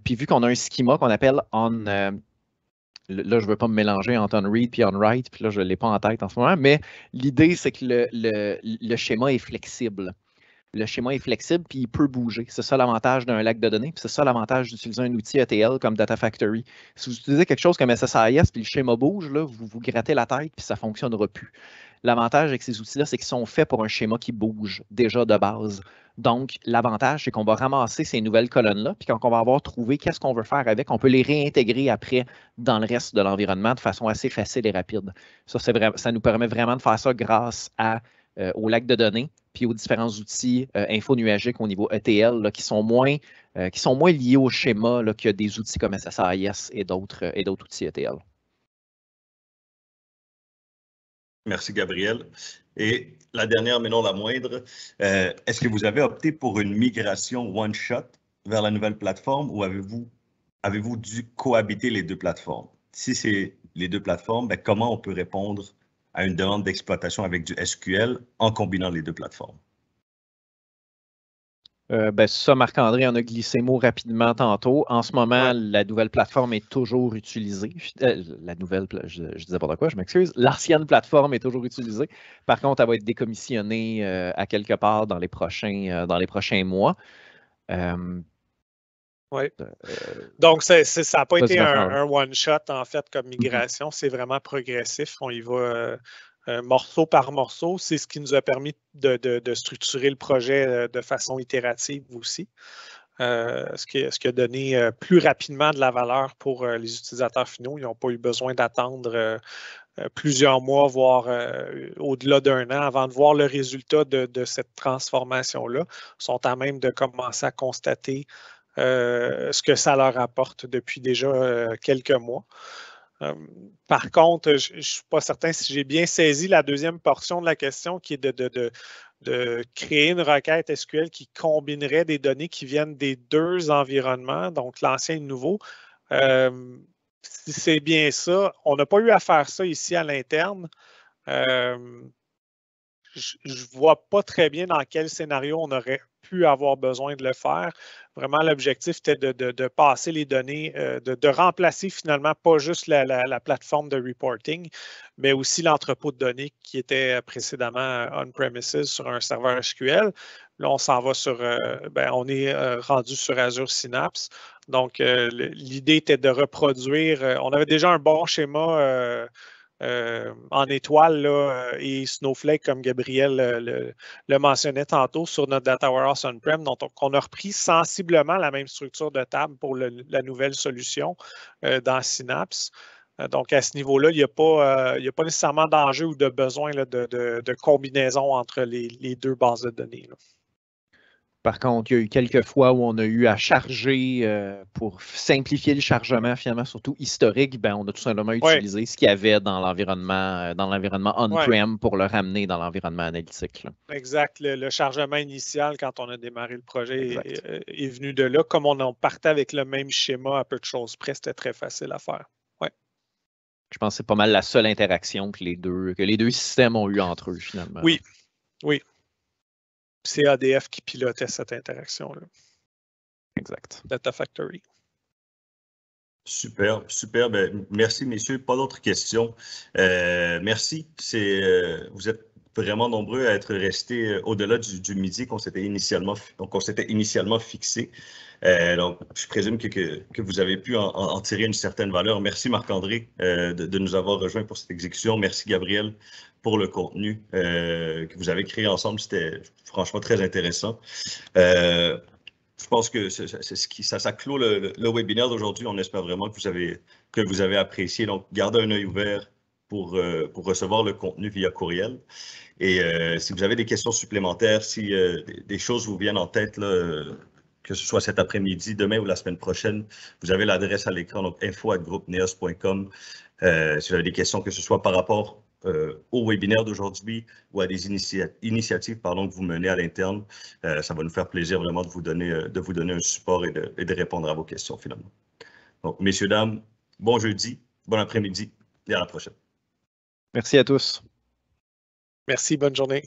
puis vu qu'on a un schema qu'on appelle là, je ne veux pas me mélanger entre on-read et on-write, puis là, je ne l'ai pas en tête en ce moment, mais l'idée, c'est que le schéma est flexible. Le schéma est flexible puis il peut bouger. C'est ça l'avantage d'un lac de données. Puis c'est ça l'avantage d'utiliser un outil ETL comme Data Factory. Si vous utilisez quelque chose comme SSIS puis le schéma bouge, là, vous vous grattez la tête puis ça ne fonctionnera plus. L'avantage avec ces outils-là, c'est qu'ils sont faits pour un schéma qui bouge déjà de base. Donc, l'avantage, c'est qu'on va ramasser ces nouvelles colonnes-là, puis quand on va avoir trouvé qu'est-ce qu'on veut faire avec, on peut les réintégrer après dans le reste de l'environnement de façon assez facile et rapide. Ça nous permet vraiment de faire ça grâce au lac de données, puis aux différents outils infonuagiques au niveau ETL là, qui sont moins liés au schéma là, que des outils comme SSIS et d'autres outils ETL. Merci, Gabriel. Et la dernière, mais non la moindre, est-ce que vous avez opté pour une migration one-shot vers la nouvelle plateforme ou avez-vous dû cohabiter les deux plateformes? Si c'est les deux plateformes, bien, comment on peut répondre à une demande d'exploitation avec du SQL en combinant les deux plateformes? Ça, Marc-André en a glissé mot rapidement tantôt. En ce moment, la nouvelle plateforme est toujours utilisée. La nouvelle, je disais pas de quoi, je m'excuse. L'ancienne plateforme est toujours utilisée. Par contre, elle va être décommissionnée à quelque part dans les prochains mois. Oui. Donc, ça n'a pas été un one-shot, en fait, comme migration. C'est vraiment progressif. On y va morceau par morceau. C'est ce qui nous a permis de structurer le projet de façon itérative aussi. Ce qui a donné plus rapidement de la valeur pour les utilisateurs finaux. Ils n'ont pas eu besoin d'attendre plusieurs mois, voire au-delà d'un an, avant de voir le résultat de cette transformation-là. Ils sont à même de commencer à constater ce que ça leur apporte depuis déjà quelques mois. Par contre, je ne suis pas certain si j'ai bien saisi la deuxième portion de la question, qui est de créer une requête SQL qui combinerait des données qui viennent des deux environnements, donc l'ancien et le nouveau. Si c'est bien ça, on n'a pas eu à faire ça ici à l'interne. Je ne vois pas très bien dans quel scénario on aurait pu avoir besoin de le faire. Vraiment, l'objectif était de passer les données, de remplacer finalement pas juste la plateforme de reporting, mais aussi l'entrepôt de données qui était précédemment on-premises sur un serveur SQL. Là, on s'en va sur, on est rendu sur Azure Synapse. Donc, l'idée était de reproduire, on avait déjà un bon schéma en étoile là, et Snowflake, comme Gabriel le mentionnait tantôt, sur notre Data Warehouse on-prem. Donc, on a repris sensiblement la même structure de table pour la nouvelle solution dans Synapse. Donc, à ce niveau-là, il n'y a pas nécessairement d'enjeu ou de besoin là, de combinaison entre les deux bases de données, là. Par contre, il y a eu quelques fois où on a eu à charger pour simplifier le chargement, finalement, surtout historique, on a tout simplement utilisé ce qu'il y avait dans l'environnement on-prem pour le ramener dans l'environnement analytique, là. Exact. Le chargement initial, quand on a démarré le projet, est venu de là. Comme on partait avec le même schéma à peu de choses près, c'était très facile à faire. Ouais. Je pense que c'est pas mal la seule interaction que les deux systèmes ont eu entre eux, finalement. Oui, oui. C'est ADF qui pilotait cette interaction-là. Exact. Data Factory. Super, super. Merci, messieurs. Pas d'autres questions. Merci. Vous êtes vraiment nombreux à être restés au-delà du midi qu'on s'était initialement fixé. Donc, je présume que vous avez pu en tirer une certaine valeur. Merci, Marc-André, de nous avoir rejoints pour cette exécution. Merci, Gabriel, pour le contenu que vous avez créé ensemble. C'était franchement très intéressant. Je pense que ça clôt le webinaire d'aujourd'hui. On espère vraiment que vous avez apprécié. Donc, gardez un œil ouvert pour recevoir le contenu via courriel. Et si vous avez des questions supplémentaires, si des choses vous viennent en tête, là, que ce soit cet après-midi, demain ou la semaine prochaine, vous avez l'adresse à l'écran, donc info@groupeneos.com. Si vous avez des questions, que ce soit par rapport au webinaire d'aujourd'hui ou à des initiatives que vous menez à l'interne, ça va nous faire plaisir vraiment de vous donner un support et de répondre à vos questions finalement. Donc, messieurs, dames, bon jeudi, bon après-midi et à la prochaine. Merci à tous. Merci, bonne journée.